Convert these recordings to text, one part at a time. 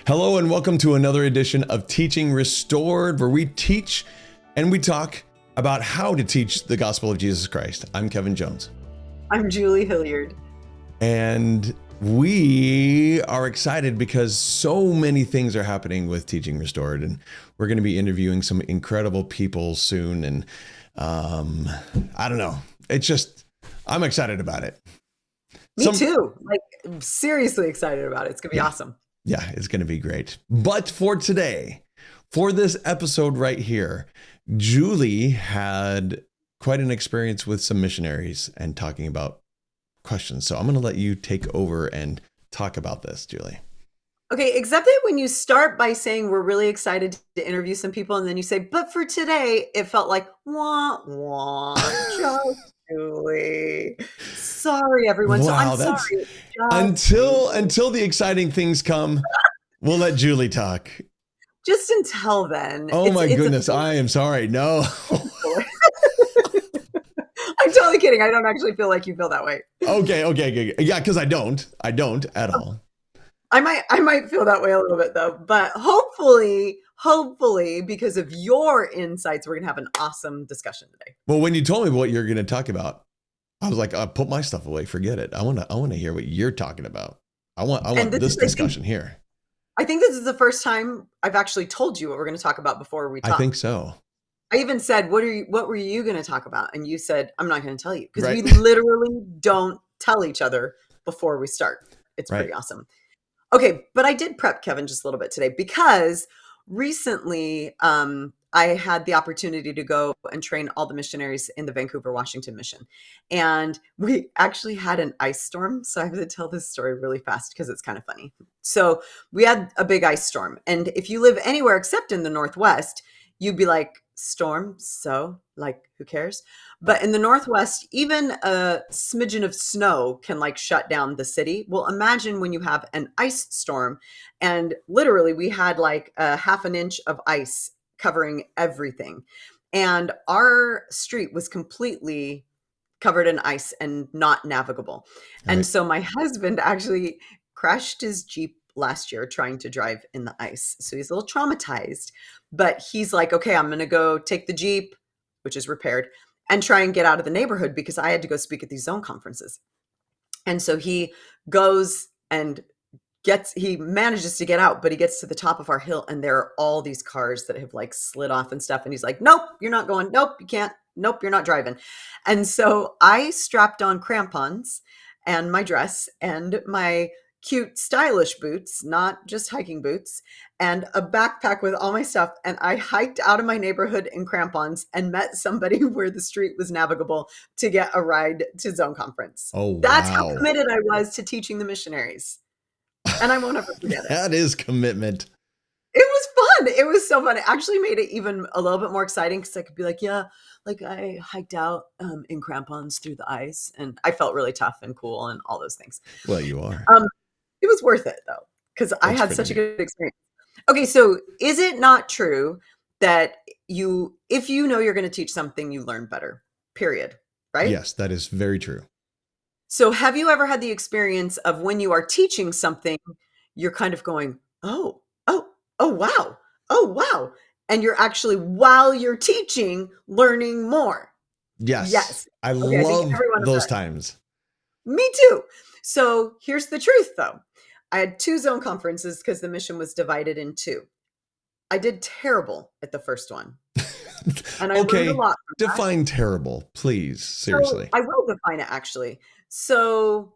Hello and welcome to another edition of Teaching Restored, where we teach and we talk about how to teach the gospel of Jesus Christ. I'm Kevin Jones. I'm Julie Hilliard. And we are excited because so many things are happening with Teaching Restored, and we're going to be interviewing some incredible people soon. And I don't know, I'm excited about it. Me too. I'm seriously excited about it. It's going to be awesome. Yeah, it's going to be great. But for today, for this episode right here, Julie had quite an experience with some missionaries and talking about questions. So I'm going to let you take over and talk about this, Julie. Okay, except that when you start by saying we're really excited to interview some people, and then you say, but for today, it felt like, wah, wah, just Julie. Sorry, everyone. Wow, so I'm sorry. Until the exciting things come, we'll let Julie talk. Just until then. Oh my goodness, I am sorry. No. I'm totally kidding. I don't actually feel like you feel that way. Okay. Yeah, because I don't at all. I might feel that way a little bit though, but hopefully, because of your insights, we're going to have an awesome discussion today. Well, when you told me what you're going to talk about, I was like, put my stuff away. Forget it. I want to hear what you're talking about. I want this discussion here. I think this is the first time I've actually told you what we're going to talk about before we talk. I think so. I even said, what were you going to talk about? And you said, I'm not going to tell you, because we literally don't tell each other before we start. It's pretty awesome. Okay, but I did prep Kevin just a little bit today because recently I had the opportunity to go and train all the missionaries in the Vancouver, Washington mission. And we actually had an ice storm. So I have to tell this story really fast because it's kind of funny. So we had a big ice storm. And if you live anywhere except in the Northwest, you'd be like, storm, so like, who cares? But in the Northwest, even a smidgen of snow can shut down the city. Well, imagine when you have an ice storm, and literally we had a half an inch of ice covering everything. And our street was completely covered in ice and not navigable. And so my husband actually crashed his Jeep last year trying to drive in the ice. So he's a little traumatized, but he's like, okay, I'm going to go take the Jeep, which is repaired, and try and get out of the neighborhood because I had to go speak at these zone conferences. And so he goes and he manages to get out, but he gets to the top of our hill and there are all these cars that have slid off and stuff. And he's like, nope, you're not going. Nope, you can't. Nope, you're not driving. And so I strapped on crampons and my dress and my cute, stylish boots, not just hiking boots, and a backpack with all my stuff. And I hiked out of my neighborhood in crampons and met somebody where the street was navigable to get a ride to zone conference. Oh, wow. That's how committed I was to teaching the missionaries. And I won't ever forget it. That is commitment. It was fun. It was so fun. It actually made it even a little bit more exciting because I could be like, yeah, I hiked out in crampons through the ice and I felt really tough and cool and all those things. Well, you are. It was worth it though, because I had such a good experience. Okay, so is it not true that if you know you're going to teach something, you learn better, period, right? Yes, that is very true. So have you ever had the experience of when you are teaching something, you're kind of going, oh, wow. And you're actually, while you're teaching, learning more. Yes. I love those times. Me too. So here's the truth though. I had 2 zone conferences because the mission was divided in 2. I did terrible at the first one. And I learned a lot from that. Define terrible, please. Seriously. So I will define it actually. So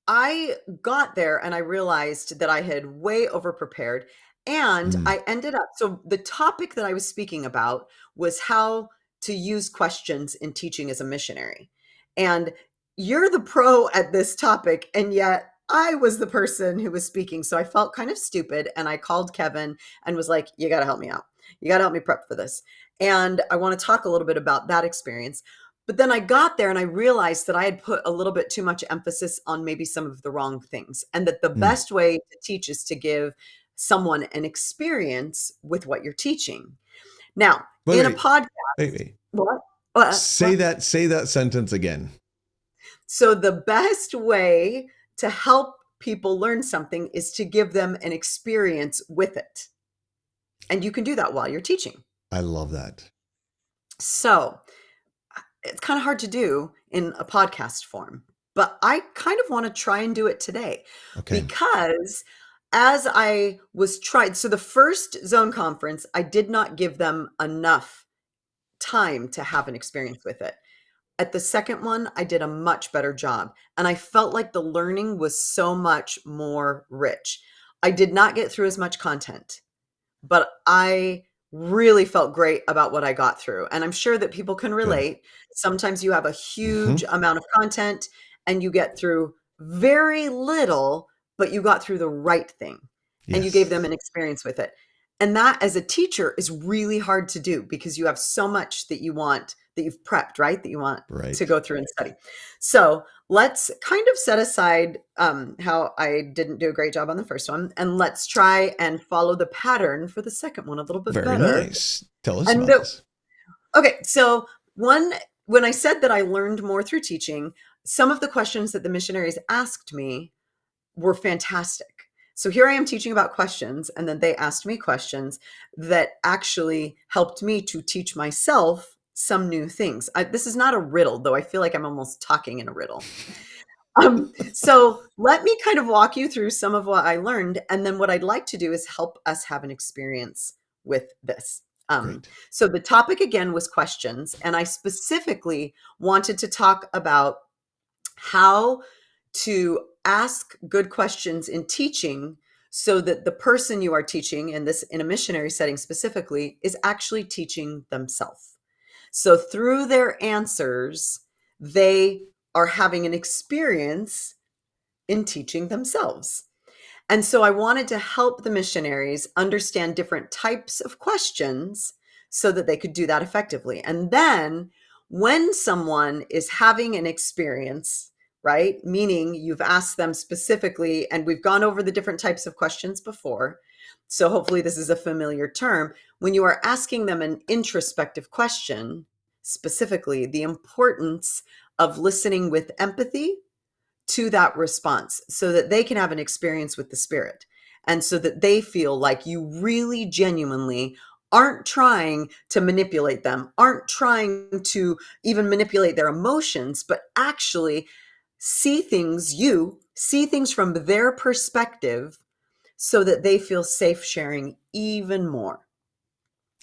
I got there and I realized that I had way over prepared and I ended up, so the topic that I was speaking about was how to use questions in teaching as a missionary. And you're the pro at this topic, and yet I was the person who was speaking. So I felt kind of stupid. And I called Kevin and was like, you got to help me out. You got to help me prep for this. And I want to talk a little bit about that experience. But then I got there and I realized that I had put a little bit too much emphasis on maybe some of the wrong things. And that the best way to teach is to give someone an experience with what you're teaching. Now, a podcast. Wait. What? Say that sentence again. So the best way to help people learn something is to give them an experience with it. And you can do that while you're teaching. I love that. So it's kind of hard to do in a podcast form, but I kind of want to try and do it today. Okay. Because as I was trying, so the first zone conference, I did not give them enough time to have an experience with it. At the second one, I did a much better job. And I felt like the learning was so much more rich. I did not get through as much content, but I really felt great about what I got through. And I'm sure that people can relate. Sometimes you have a huge amount of content and you get through very little, but you got through the right thing and you gave them an experience with it. And that as a teacher is really hard to do because you have so much that you want, that you've prepped, right? That you want to go through and study. So let's kind of set aside how I didn't do a great job on the first one, and let's try and follow the pattern for the second one a little bit better. Very nice. Tell us about this. Okay, so when I said that I learned more through teaching, some of the questions that the missionaries asked me were fantastic. So here I am teaching about questions, and then they asked me questions that actually helped me to teach myself some new things. This is not a riddle, though I feel like I'm almost talking in a riddle. So let me kind of walk you through some of what I learned, and then what I'd like to do is help us have an experience with this. So the topic again was questions, and I specifically wanted to talk about how to ask good questions in teaching so that the person you are teaching, and this in a missionary setting specifically, is actually teaching themselves. So through their answers, they are having an experience in teaching themselves. And so I wanted to help the missionaries understand different types of questions so that they could do that effectively. And then when someone is having an experience, right, meaning you've asked them specifically, and we've gone over the different types of questions before, so hopefully this is a familiar term. When you are asking them an introspective question, specifically the importance of listening with empathy to that response so that they can have an experience with the Spirit, and so that they feel like you really genuinely aren't trying to manipulate them, aren't trying to even manipulate their emotions, but actually see things from their perspective so that they feel safe sharing even more.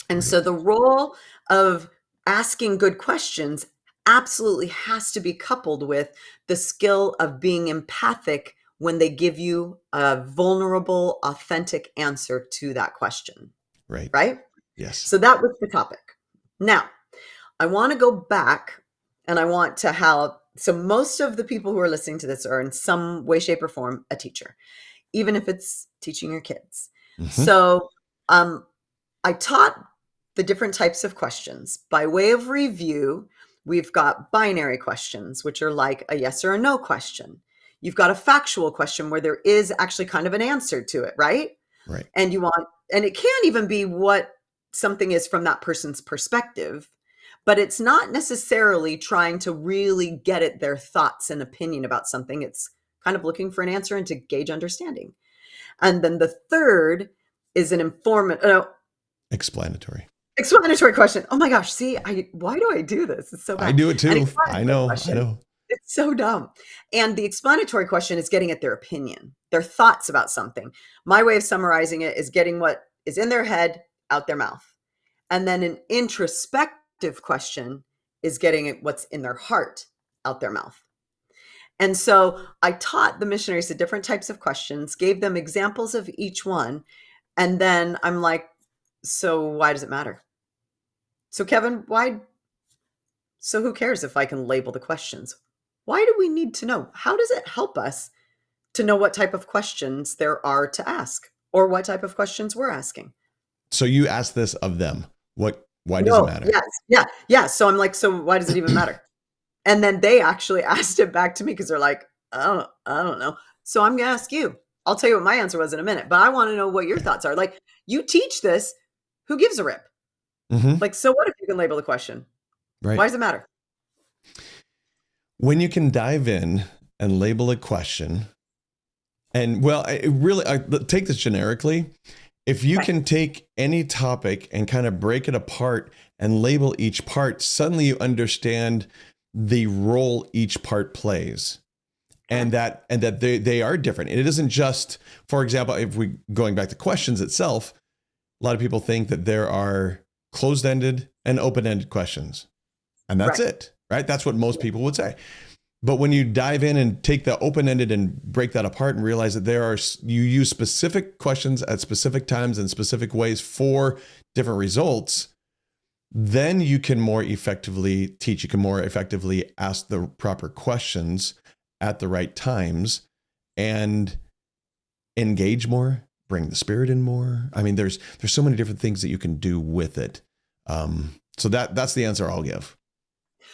And so the role of asking good questions absolutely has to be coupled with the skill of being empathic when they give you a vulnerable, authentic answer to that question. Right? Yes. So that was the topic. Now, I want to go back, and I want to have, so most of the people who are listening to this are in some way, shape, or form a teacher, even if it's teaching your kids. So I taught the different types of questions. By way of review, we've got binary questions, which are like a yes or a no question. You've got a factual question where there is actually kind of an answer to it, right? Right. And it can even be what something is from that person's perspective, but it's not necessarily trying to really get at their thoughts and opinion about something. It's kind of looking for an answer and to gauge understanding. And then the third is an explanatory question. Oh my gosh. See, why do I do this? It's so bad. I do it too. I know. It's so dumb. And the explanatory question is getting at their opinion, their thoughts about something. My way of summarizing it is getting what is in their head out their mouth. And then an introspective question is getting at what's in their heart out their mouth. And so I taught the missionaries the different types of questions, gave them examples of each one. And then I'm like, so why does it matter? So Kevin, so who cares if I can label the questions? Why do we need to know? How does it help us to know what type of questions there are to ask, or what type of questions we're asking? So you asked this of them. Why does it matter? Yes. Yeah. So I'm like, so why does it even matter? And then they actually asked it back to me because they're like, I don't know. So I'm going to ask you. I'll tell you what my answer was in a minute, but I want to know what your thoughts are. Like, you teach this, who gives a rip? Like, so what if you can label the question? Right. Why does it matter? When you can dive in and label a question, And well, I take this generically. If you Okay. can take any topic and kind of break it apart and label each part, suddenly you understand the role each part plays. Okay. And that they are different. It isn't just, for example, if we going back to questions itself, a lot of people think that there are closed-ended and open-ended questions. And that's Right. it, right? That's what most Yeah. people would say. But when you dive in and take the open-ended and break that apart and realize that you use specific questions at specific times in specific ways for different results, then you can more effectively teach. You can more effectively ask the proper questions at the right times and engage more, bring the spirit in more. I mean, there's so many different things that you can do with it. So that's the answer I'll give.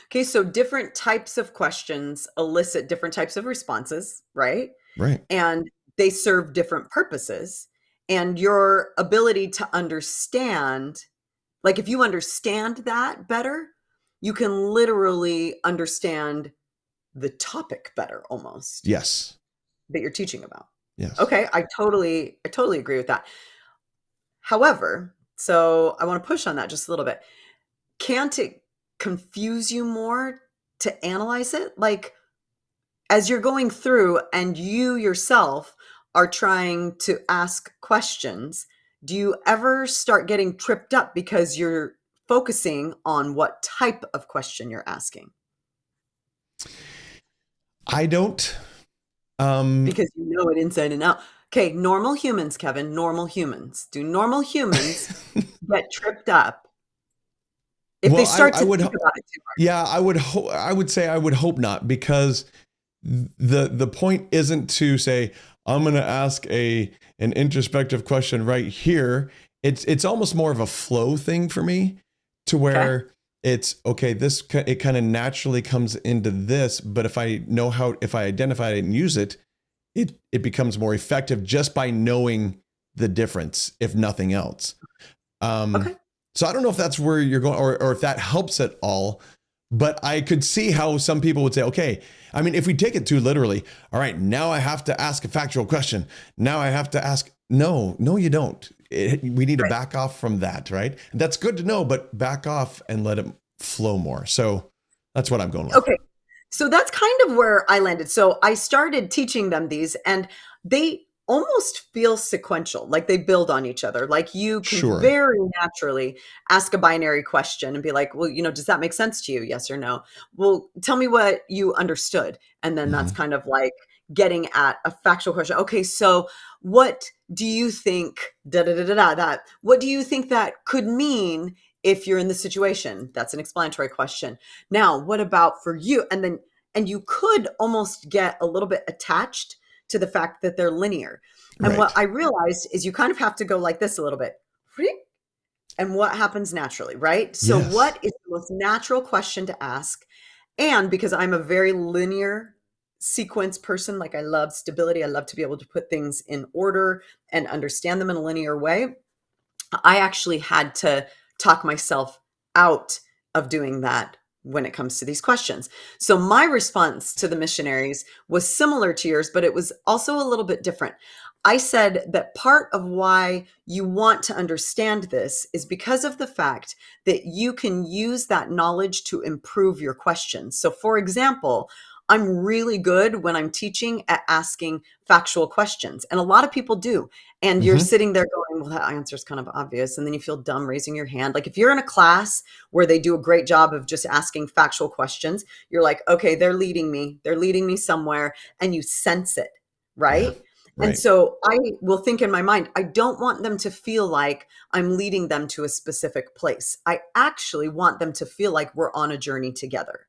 Okay, so different types of questions elicit different types of responses, right? Right. And they serve different purposes. And your ability to understand, like if you understand that better, you can literally understand the topic better almost Yes. that you're teaching about. Yes. Okay, I totally agree with that. However, so I want to push on that just a little bit. Can't it confuse you more to analyze it? Like as you're going through and you yourself are trying to ask questions, do you ever start getting tripped up because you're focusing on what type of question you're asking? I don't. Um, Because you know it inside and out. Okay, normal humans, Kevin, normal humans. Do normal humans get tripped up if they well, start I to would. think about it too hard? Yeah, I would. I would say I would hope not, because the point isn't to say I'm going to ask an introspective question right here. It's almost more of a flow thing for me, to Okay. where it's okay. It kind of naturally comes into this, but if I identify it and use it, it becomes more effective just by knowing the difference, if nothing else. Um, Okay. so I don't know if that's where you're going, or if that helps at all. But I could see how some people would say, okay, I mean, if we take it too literally, all right, now I have to ask a factual question. Now I have to ask. No, you don't. We need to Right. back off from that, right? And that's good to know, but back off and let it flow more. So that's what I'm going with. Okay. So that's kind of where I landed. So I started teaching them these, and they almost feel sequential, like they build on each other. Like you can Sure. very naturally ask a binary question and be like, well, does that make sense to you? Yes or no? Well, tell me what you understood. And then that's Hmm. kind of like getting at a factual question. Okay, so what do you think da da da da da that what do you think that could mean if you're in the situation? That's an explanatory question. Now, what about for you? And you could almost get a little bit attached to the fact that they're linear. And what Right. I realized is you kind of have to go like this a little bit. And what happens naturally, right? So Yes. what is the most natural question to ask? And because I'm a very linear sequence person, like I love stability, I love to be able to put things in order and understand them in a linear way. I actually had to talk myself out of doing that when it comes to these questions. So my response to the missionaries was similar to yours, but it was also a little bit different. I said that part of why you want to understand this is because of the fact that you can use that knowledge to improve your questions. So, for example, I'm really good when I'm teaching at asking factual questions, and a lot of people do. And you're Hmm. sitting there going, well, that answer is kind of obvious. And then you feel dumb raising your hand. Like if you're in a class where they do a great job of just asking factual questions, you're like, okay, they're leading me. They're leading me somewhere. And you sense it. Yeah. Right. And Right. so I will think in my mind, I don't want them to feel like I'm leading them to a specific place. I actually want them to feel like we're on a journey together.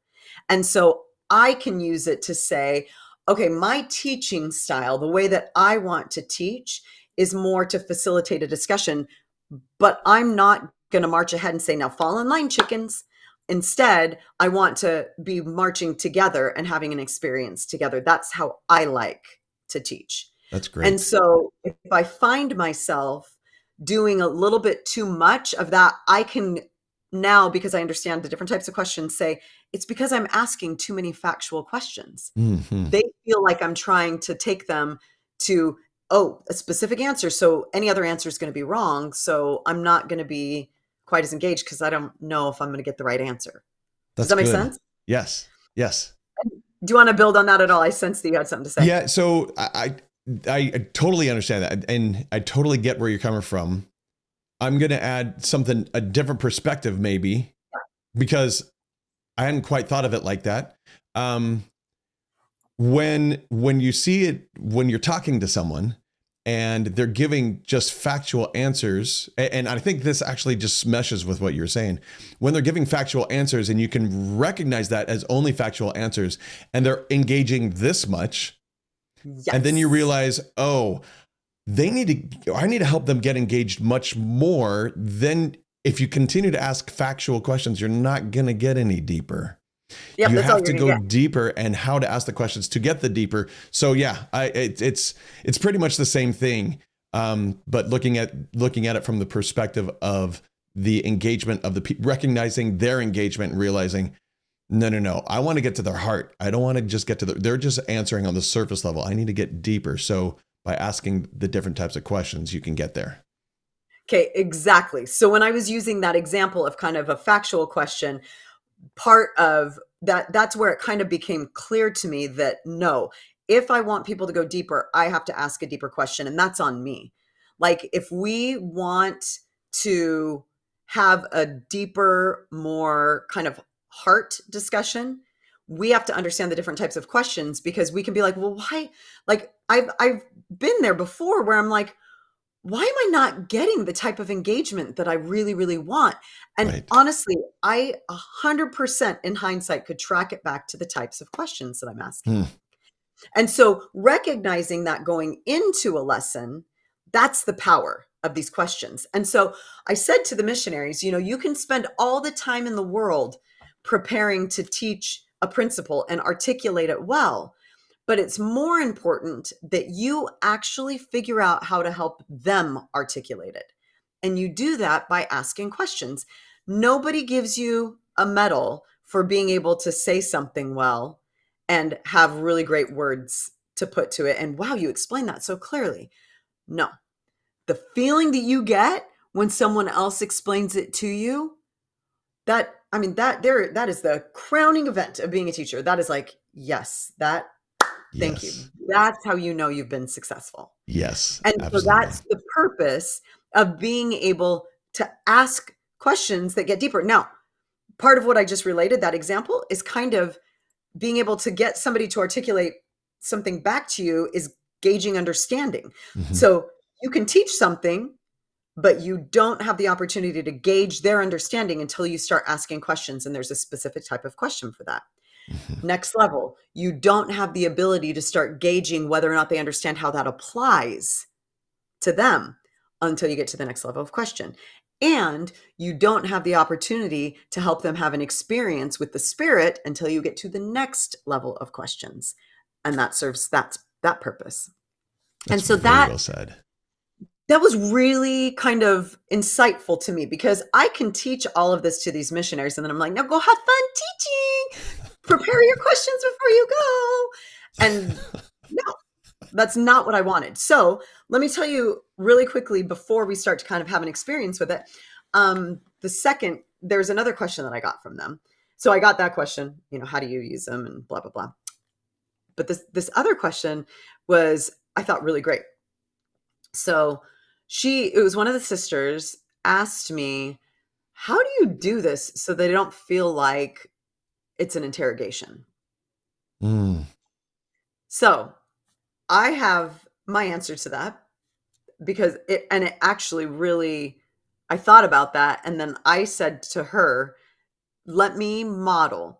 And so I can use it to say, okay, my teaching style, the way that I want to teach is more to facilitate a discussion, but I'm not going to march ahead and say, now fall in line, chickens. Instead, I want to be marching together and having an experience together. That's how I like to teach. That's And great. so if I find myself doing a little bit too much of that, I can now, because I understand the different types of questions, say, it's because I'm asking too many factual questions. Hmm. They feel like I'm trying to take them to, a specific answer. So any other answer is going to be wrong. So I'm not going to be quite as engaged because I don't know if I'm going to get the right answer. Does That's that make good. sense? Yes. Yes. Do you want to build on that at all? I sensed that you had something to say. Yeah. So I totally understand that. And I totally get where you're coming from. I'm going to add something, a different perspective, maybe, because I hadn't quite thought of it like that. When you see it, when you're talking to someone and they're giving just factual answers, and I think this actually just meshes with what you're saying. When they're giving factual answers and you can recognize that as only factual answers, and they're engaging this much, and then you Yes. realize, oh, I need to help them get engaged much more. Then if you continue to ask factual questions, you're not going to get any deeper. Yep, You that's all have you're to going to go get. deeper and how to ask the questions to get the deeper. So yeah, it's pretty much the same thing, but looking at it from the perspective of the engagement of the people, recognizing their engagement and realizing, no, I want to get to their heart. I don't want to just get to they're just answering on the surface level. I need to get deeper. So by asking the different types of questions, you can get there. Okay, exactly. So when I was using that example of kind of a factual question, part of that's where it kind of became clear to me that no, if I want people to go deeper, I have to ask a deeper question, and that's on me. Like if we want to have a deeper, more kind of heart discussion, we have to understand the different types of questions, because we can be like, well, why? Like I've been there before where I'm like, why am I not getting the type of engagement that I really, really want? And Right. honestly, I 100% in hindsight could track it back to the types of questions that I'm asking. Hmm. And so recognizing that going into a lesson, that's the power of these questions. And so I said to the missionaries, you can spend all the time in the world preparing to teach a principle and articulate it well. But it's more important that you actually figure out how to help them articulate it. And you do that by asking questions. Nobody gives you a medal for being able to say something well and have really great words to put to it. And wow, you explained that so clearly. No, the feeling that you get when someone else explains it to you, that is the crowning event of being a teacher. That is like, yes, thank you. Yes. That's how you know you've been successful. Yes. And so Absolutely. that's the purpose of being able to ask questions that get deeper. Now, part of what I just related, that example, is kind of being able to get somebody to articulate something back to you is gauging understanding. Mm-hmm. So you can teach something, but you don't have the opportunity to gauge their understanding until you start asking questions. And there's a specific type of question for that. Mm-hmm. Next level, you don't have the ability to start gauging whether or not they understand how that applies to them until you get to the next level of question. And you don't have the opportunity to help them have an experience with the spirit until you get to the next level of questions. And that serves that purpose. And That's so very that well said. that was really kind of insightful to me, because I can teach all of this to these missionaries and then I'm like, now go have fun teaching. Prepare your questions before you go. And no, that's not what I wanted. So let me tell you really quickly before we start to kind of have an experience with it. There's another question that I got from them. So I got that question, how do you use them and blah, blah, blah. But this other question was, I thought, really great. So it was one of the sisters asked me, how do you do this so they don't feel like it's an interrogation? Mm. So I have my answer to that, because it actually really, I thought about that. And then I said to her, let me model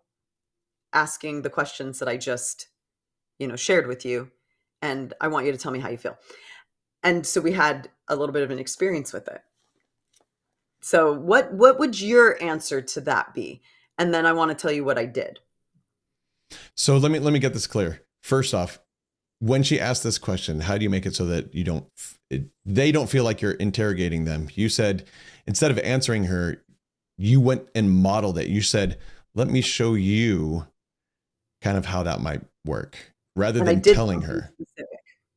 asking the questions that I just, shared with you. And I want you to tell me how you feel. And so we had a little bit of an experience with it. So what would your answer to that be? And then I want to tell you what I did. So let me get this clear. First off, when she asked this question, how do you make it so that they don't feel like you're interrogating them? You said, instead of answering her, you went and modeled it. You said, let me show you kind of how that might work, rather And I than did telling something her. specific.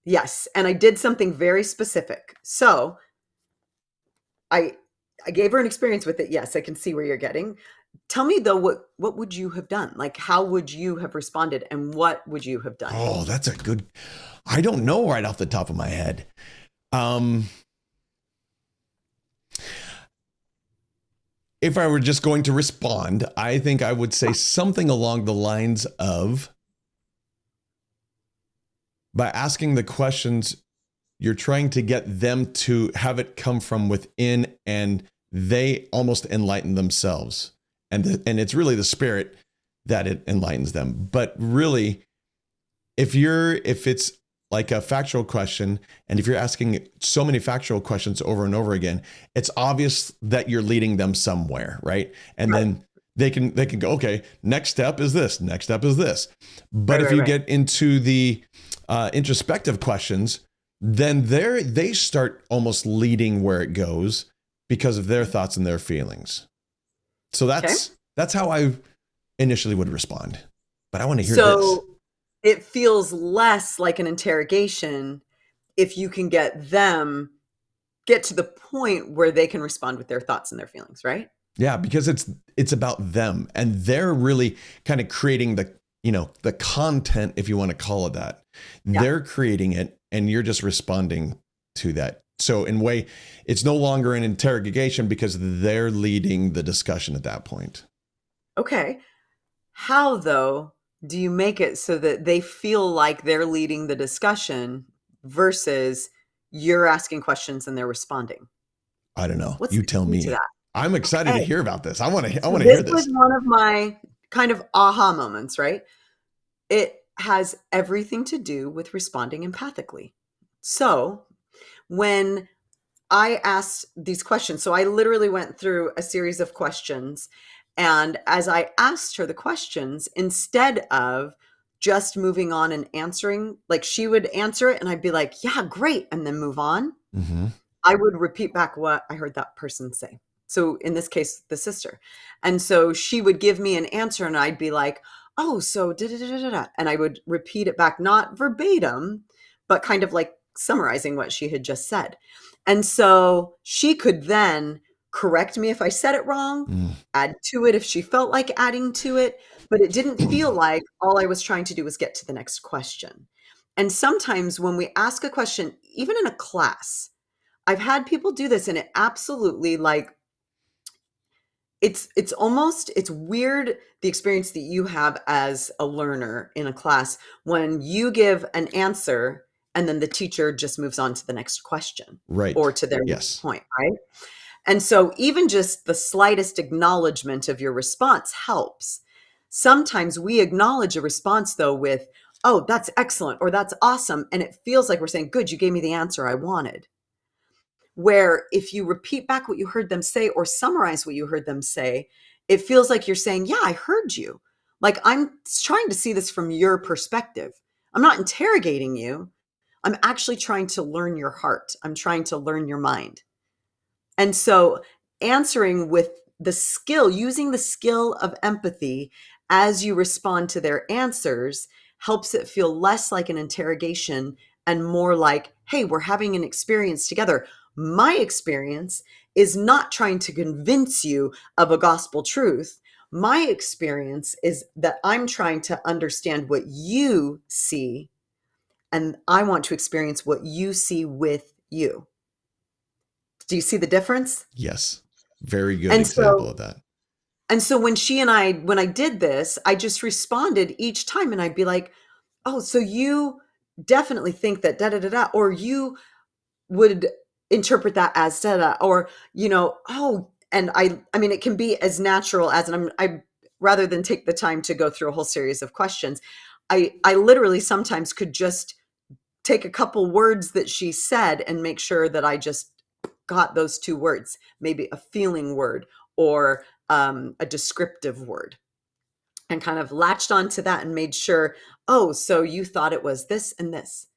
Yes, and I did something very specific. So I I gave her an experience with it. Yes, I can see where you're getting. Tell me though, what would you have done? Like, how would you have responded, and what would you have done? Oh, that's a good. I don't know right off the top of my head. Um, if I were just going to respond, I think I would say something along the lines of, by asking the questions, you're trying to get them to have it come from within, and they almost enlighten themselves. And it's really the spirit that it enlightens them. But really, if it's like a factual question, and if you're asking so many factual questions over and over again, it's obvious that you're leading them somewhere, right? And Right. then they can go, okay, next step is this, next step is this. But Right, if right, you right. get into the introspective questions, then they start almost leading where it goes because of their thoughts and their feelings. So Okay. that's how I initially would respond. But I want to hear this. So it feels less like an interrogation if you can get to the point where they can respond with their thoughts and their feelings, right? Yeah, because it's about them, and they're really kind of creating the content, if you want to call it that. Yeah. They're creating it, and you're just responding to that. So in a way, it's no longer an interrogation because they're leading the discussion at that point. Okay. How, though, do you make it so that they feel like they're leading the discussion versus you're asking questions and they're responding? I don't know. What's You the tell key to me. that? I'm excited to Okay. hear about this. I want So to this hear was this. one of my kind of aha moments, right? It has everything to do with responding empathically. So when I asked these questions, so I literally went through a series of questions. And as I asked her the questions, instead of just moving on and answering, like she would answer it and I'd be like, yeah, great. And then move on. Mm-hmm. I would repeat back what I heard that person say. So in this case, the sister. And so she would give me an answer and I'd be like, oh, so da da da da da. And I would repeat it back, not verbatim, but kind of like summarizing what she had just said. And so she could then correct me if I said it wrong, add to it if she felt like adding to it, but it didn't feel like all I was trying to do was get to the next question. And sometimes when we ask a question, even in a class, I've had people do this and it absolutely like it's almost it's weird the experience that you have as a learner in a class when you give an answer and then the teacher just moves on to the next question or Right. to their next Yes. point, right? And so even just the slightest acknowledgement of your response helps. Sometimes we acknowledge a response though with, "Oh, that's excellent," or "That's awesome," and it feels like we're saying, "Good, you gave me the answer I wanted." Where if you repeat back what you heard them say or summarize what you heard them say, it feels like you're saying, yeah, I heard you. Like I'm trying to see this from your perspective. I'm not interrogating you. I'm actually trying to learn your heart. I'm trying to learn your mind. And so answering with the skill, using the skill of empathy as you respond to their answers helps it feel less like an interrogation and more like, hey, we're having an experience together. My experience is not trying to convince you of a gospel truth. My experience is that I'm trying to understand what you see, and I want to experience what you see with you. Do you see the difference? Yes. Very good And example so of that. when I did this, I just responded each time and I'd be like, "Oh, so you definitely think that da da da da," or you would interpret that as da da, or oh, and I mean, it can be as natural as, and I rather than take the time to go through a whole series of questions, I literally sometimes could just take a couple words that she said and make sure that I just got those two words, maybe a feeling word or a descriptive word, and kind of latched onto that and made sure, oh, so you thought it was this and this,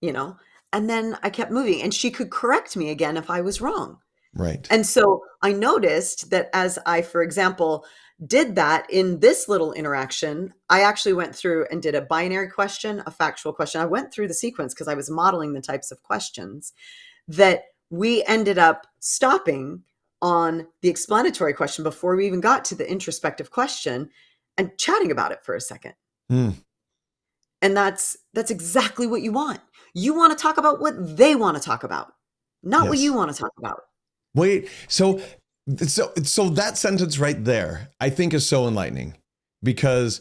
you know? And then I kept moving and she could correct me again if I was wrong. Right. And so I noticed that as I, for example, did that in this little interaction. I actually went through and did a binary question, a factual question. I went through the sequence because I was modeling the types of questions that we ended up stopping on the explanatory question before we even got to the introspective question and chatting about it for a second. Mm. And that's exactly what you want. You want to talk about what they want to talk about, not what you want to talk about. Wait, so that sentence right there, I think, is so enlightening, because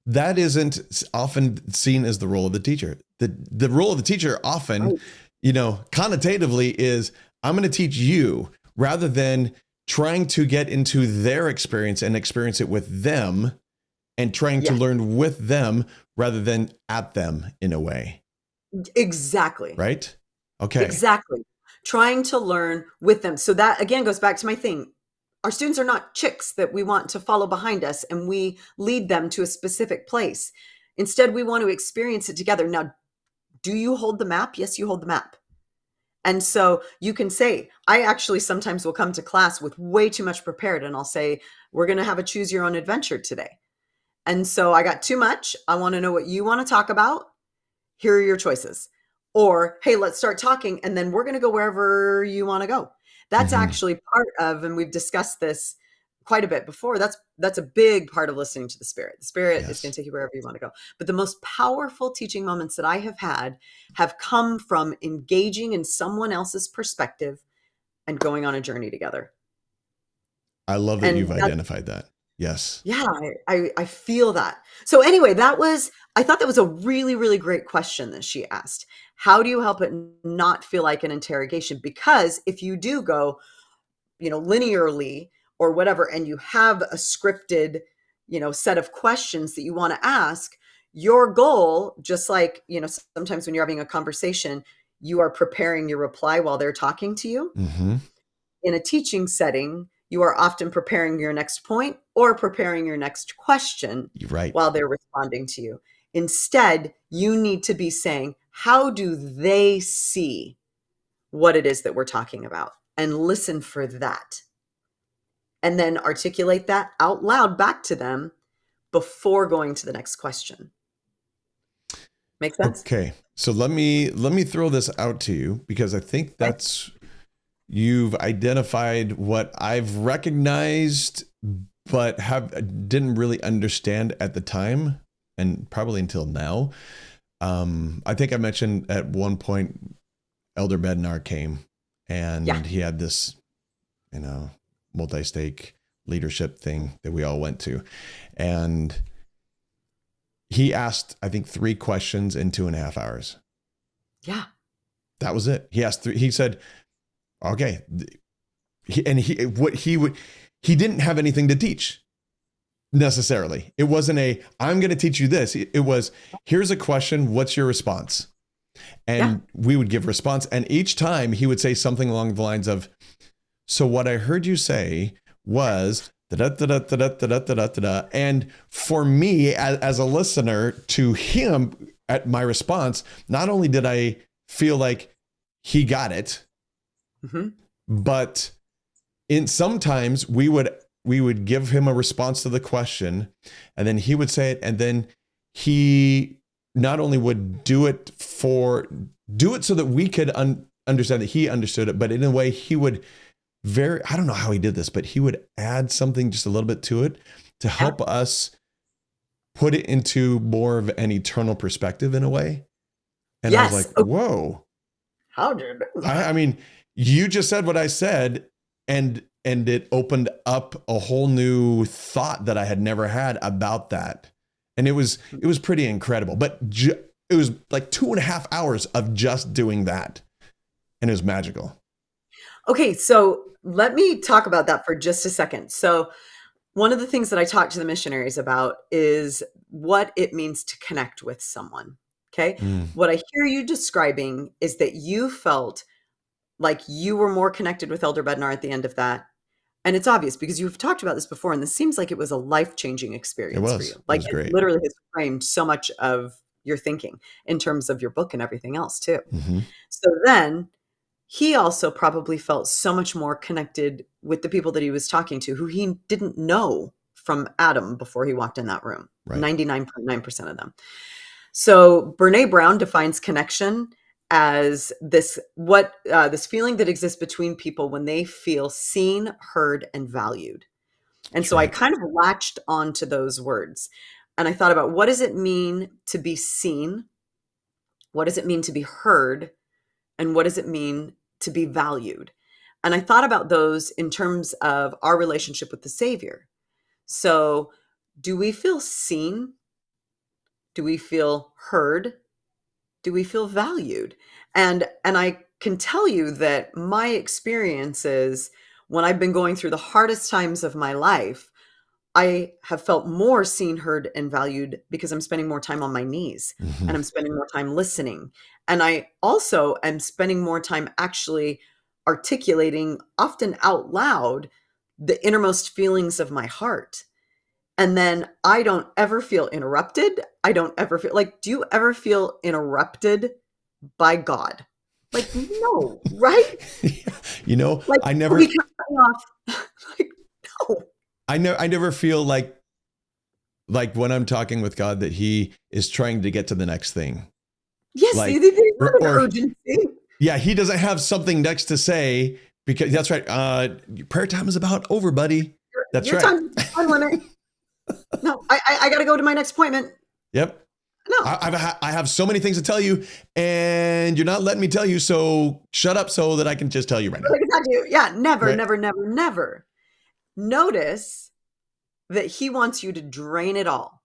that isn't often seen as the role of the teacher. The role of the teacher often, Right. connotatively, is I'm going to teach you, rather than trying to get into their experience and experience it with them, and trying to Yes, learn with them rather than at them, in a way. exactly. Right? Okay. Exactly. Trying to learn with them. So that again goes back to my thing. Our students are not chicks that we want to follow behind us and we lead them to a specific place. Instead, we want to experience it together. Now, do you hold the map? Yes, you hold the map. And so you can say, I actually sometimes will come to class with way too much prepared and I'll say, we're going to have a choose your own adventure today. And so I got too much. I want to know what you want to talk about. Here are your choices. Or, hey, let's start talking and then we're going to go wherever you want to go. That's Mm-hmm. actually part of, and we've discussed this quite a bit before. That's a big part of listening to the Spirit. The Spirit is going Yes. to take you wherever you want to go. But the most powerful teaching moments that I have had have come from engaging in someone else's perspective and going on a journey together. I love that And you've identified that. Yes. yeah, I feel that. So anyway, I thought that was a really, really great question that she asked. How do you help it not feel like an interrogation? Because if you do go, linearly or whatever, and you have a scripted, set of questions that you want to ask, your goal, just like, sometimes when you're having a conversation, you are preparing your reply while they're talking to you. Mm-hmm. In a teaching setting, you are often preparing your next point or preparing your next question You're right. while they're responding to you. Instead, you need to be saying, how do they see what it is that we're talking about? And listen for that. And then articulate that out loud back to them before going to the next question. Make sense? Okay. So let me throw this out to you, because I think Okay. you've identified what I've recognized but didn't really understand at the time, and probably until now. I think I mentioned at one point Elder Bednar came, and Yeah. he had this, multi-stake leadership thing that we all went to. And he asked, I think, 3 questions in 2.5 hours. Yeah. That was it. He asked 3. He said, okay. He didn't have anything to teach necessarily. It wasn't I'm going to teach you this. It was, here's a question. What's your response? And we would give response. And each time he would say something along the lines of, so what I heard you say was da da da da da da da da da. And for me, as a listener to him, at my response, not only did I feel like he got it, Mm-hmm. but sometimes we would give him a response to the question, and then he would say it, and then he not only would do it so that we could understand that he understood it, but in a way he would I don't know how he did this, but he would add something just a little bit to it to help us put it into more of an eternal perspective, in a way. And I was like, whoa. How did I mean, you just said what I said, and it opened up a whole new thought that I had never had about that. And it was pretty incredible. But it was like 2.5 hours of just doing that. And it was magical. Okay, so let me talk about that for just a second. So one of the things that I talk to the missionaries about is what it means to connect with someone. Okay. What I hear you describing is that you felt like you were more connected with Elder Bednar at the end of that. And it's obvious because you've talked about this before, and this seems like it was a life-changing experience for you. It Like was it great. literally has framed so much of your thinking in terms of your book and everything else too. Mm-hmm. So then he also probably felt so much more connected with the people that he was talking to, who he didn't know from Adam before he walked in that room. Right. 99.9% of them. So Brene Brown defines connection as this feeling that exists between people when they feel seen, heard, and valued. And That's so I right. kind of latched onto those words. And I thought about, what does it mean to be seen? What does it mean to be heard? And what does it mean to be valued? And I thought about those in terms of our relationship with the Savior. So, do we feel seen? Do we feel heard? Do we feel valued? And I can tell you that my experiences, when I've been going through the hardest times of my life, I have felt more seen, heard, and valued because I'm spending more time on my knees, Hmm. and I'm spending more time listening. And I also am spending more time actually articulating, often out loud, the innermost feelings of my heart. And then I don't ever feel interrupted. I don't ever feel like, do you ever feel interrupted by God? Like, no, right? Like, I we never, can cut me off. Like, no. I never feel like when I'm talking with God that he is trying to get to the next thing. Yes, Like, there's not an or urgency. yeah, he doesn't have something next to say because that's right. Prayer time is about over, buddy. That's Your right. time limit. No, I got to go to my next appointment. Yep. No, I have so many things to tell you, and you're not letting me tell you. So shut up, so that I can just tell you right now. like I do. Yeah, never, Right. never, never, never. Notice that he wants you to drain it all,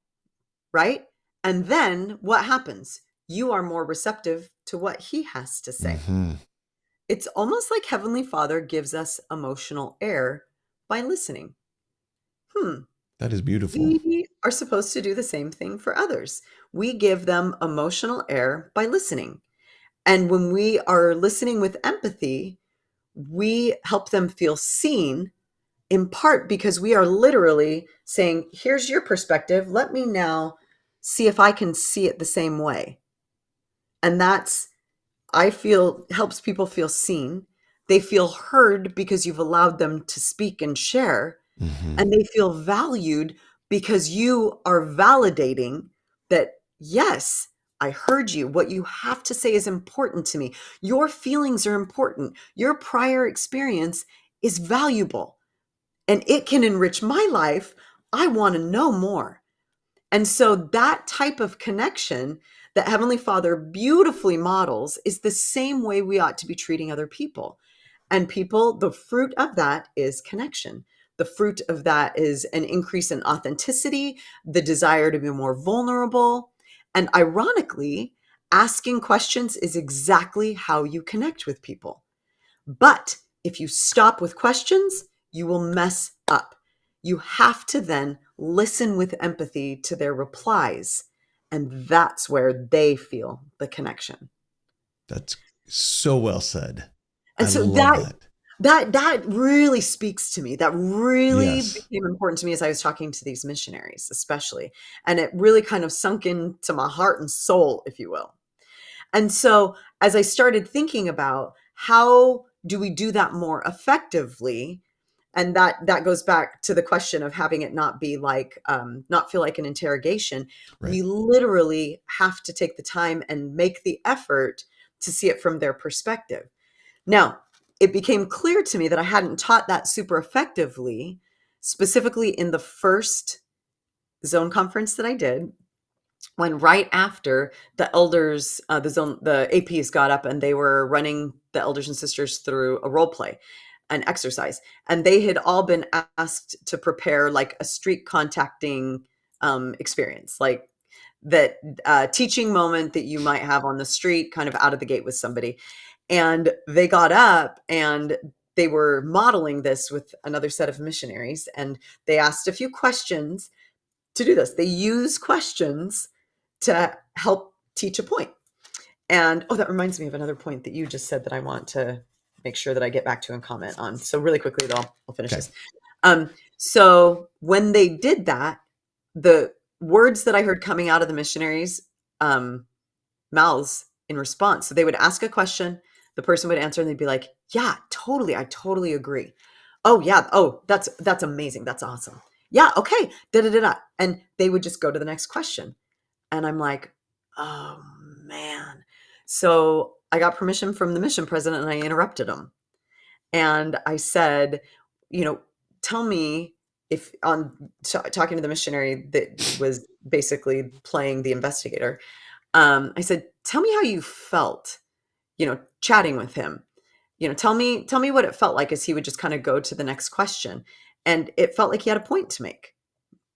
right? And then what happens? You are more receptive to what he has to say. Hmm. It's almost like Heavenly Father gives us emotional air by listening. That is beautiful. We are supposed to do the same thing for others. We give them emotional air by listening. And when we are listening with empathy, we help them feel seen, in part because we are literally saying, here's your perspective. Let me now see if I can see it the same way. And that's, I feel, helps people feel seen. They feel heard because you've allowed them to speak and share. Hmm. And they feel valued because you are validating that, yes, I heard you. What you have to say is important to me. Your feelings are important. Your prior experience is valuable and it can enrich my life. I want to know more. And so that type of connection that Heavenly Father beautifully models is the same way we ought to be treating other people. And people, the fruit of that is connection. The fruit of that is an increase in authenticity, the desire to be more vulnerable. And ironically, asking questions is exactly how you connect with people. But if you stop with questions, you will mess up. You have to then listen with empathy to their replies. And that's where they feel the connection. That's so well said. And I so love that. that really speaks to me. That really Yes. became important to me as I was talking to these missionaries, especially. And it really kind of sunk into my heart and soul, if you will. And so as I started thinking about how do we do that more effectively, and that goes back to the question of having it not be like not feel like an interrogation. Right. We literally have to take the time and make the effort to see it from their perspective. Now, it became clear to me that I hadn't taught that super effectively, specifically in the first zone conference that I did, when right after the elders, the APs got up and they were running the elders and sisters through a role play, an exercise, and they had all been asked to prepare like a street contacting experience, like that teaching moment that you might have on the street, kind of out of the gate with somebody. And they got up and they were modeling this with another set of missionaries, and they asked a few questions to do this. They use questions to help teach a point. And oh, that reminds me of another point that you just said that I want to make sure that I get back to and comment on. So really quickly, though, I'll finish Okay. this. So when they did that, the words that I heard coming out of the missionaries' mouths in response. So they would ask a question, the person would answer, and they'd be like, "Yeah, totally, I totally agree. Oh yeah, oh that's amazing, that's awesome." Yeah, okay, da da da da. And they would just go to the next question. And I'm like, oh man. So I got permission from the mission president and I interrupted him. And I said, you know, tell me if talking to the missionary that was basically playing the investigator. I said, tell me how you felt, chatting with him. Tell me what it felt like as he would just kind of go to the next question. And it felt like he had a point to make,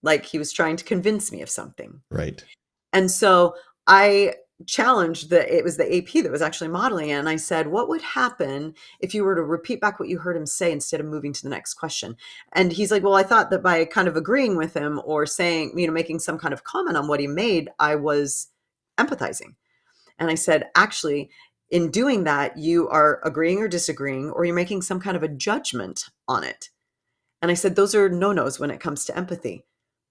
like he was trying to convince me of something. Right. And so I challenged it was the AP that was actually modeling it. And I said, what would happen if you were to repeat back what you heard him say instead of moving to the next question? And he's like, well, I thought that by kind of agreeing with him or saying, making some kind of comment on what he made, I was empathizing. And I said, actually, in doing that, you are agreeing or disagreeing, or you're making some kind of a judgment on it. And I said, those are no-nos when it comes to empathy.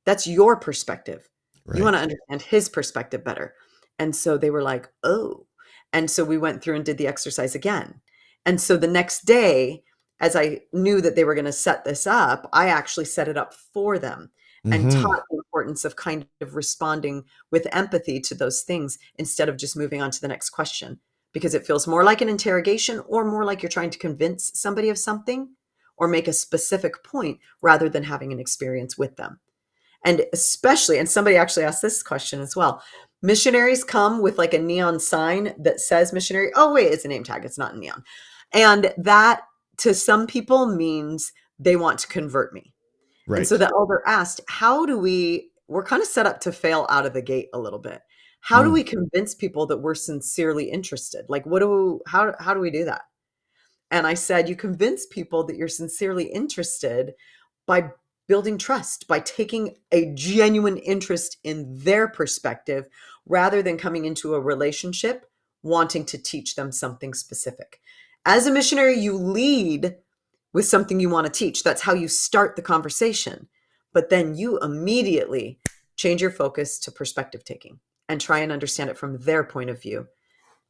That's your perspective. You want to Right. understand his perspective better. And so they were like, oh. And so we went through and did the exercise again. And so the next day, as I knew that they were going to set this up, I actually set it up for them and Mm-hmm. taught the importance of kind of responding with empathy to those things instead of just moving on to the next question, because it feels more like an interrogation or more like you're trying to convince somebody of something or make a specific point rather than having an experience with them. And especially, and somebody actually asked this question as well, missionaries come with like a neon sign that says missionary. Oh, wait, it's a name tag. It's not neon. And that to some people means they want to convert me. And so Right. the elder asked, we're kind of set up to fail out of the gate a little bit. How do Mm. we convince people that we're sincerely interested? Like, how do we do that? And I said, you convince people that you're sincerely interested by building trust, by taking a genuine interest in their perspective rather than coming into a relationship wanting to teach them something specific. As a missionary, you lead with something you want to teach. That's how you start the conversation. But then you immediately change your focus to perspective taking and try and understand it from their point of view.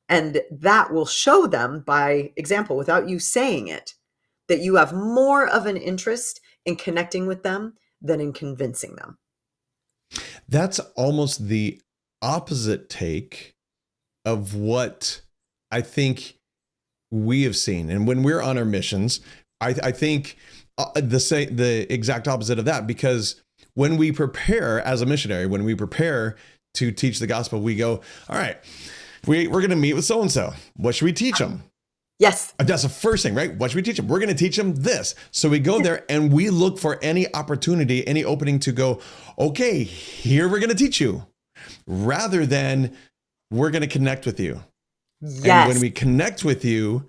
And that will show them by example, without you saying it, that you have more of an interest in connecting with them than in convincing them. That's almost the opposite take of what I think we have seen. And when we're on our missions, I think the exact opposite of that, because when we prepare as a missionary, when we prepare to teach the gospel, we go, all right, we're going to meet with so-and-so. What should we teach them? Yes. That's the first thing, right? What should we teach them? We're going to teach them this. So we go there and we look for any opportunity, any opening to go, okay, here we're going to teach you, rather than we're going to connect with you. And when Yes. we connect with you,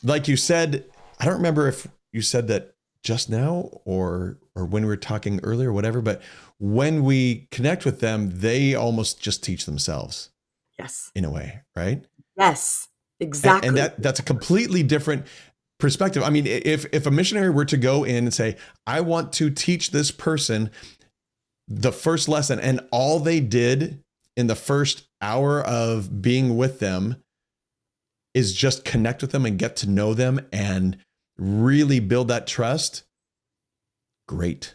like you said, I don't remember if you said that just now or when we were talking earlier, or whatever, but when we connect with them, they almost just teach themselves Yes. in a way, right? Yes. And Exactly. that's a completely different perspective. I mean, if a missionary were to go in and say, I want to teach this person the first lesson, and all they did in the first hour of being with them is just connect with them and get to know them and really build that trust, great.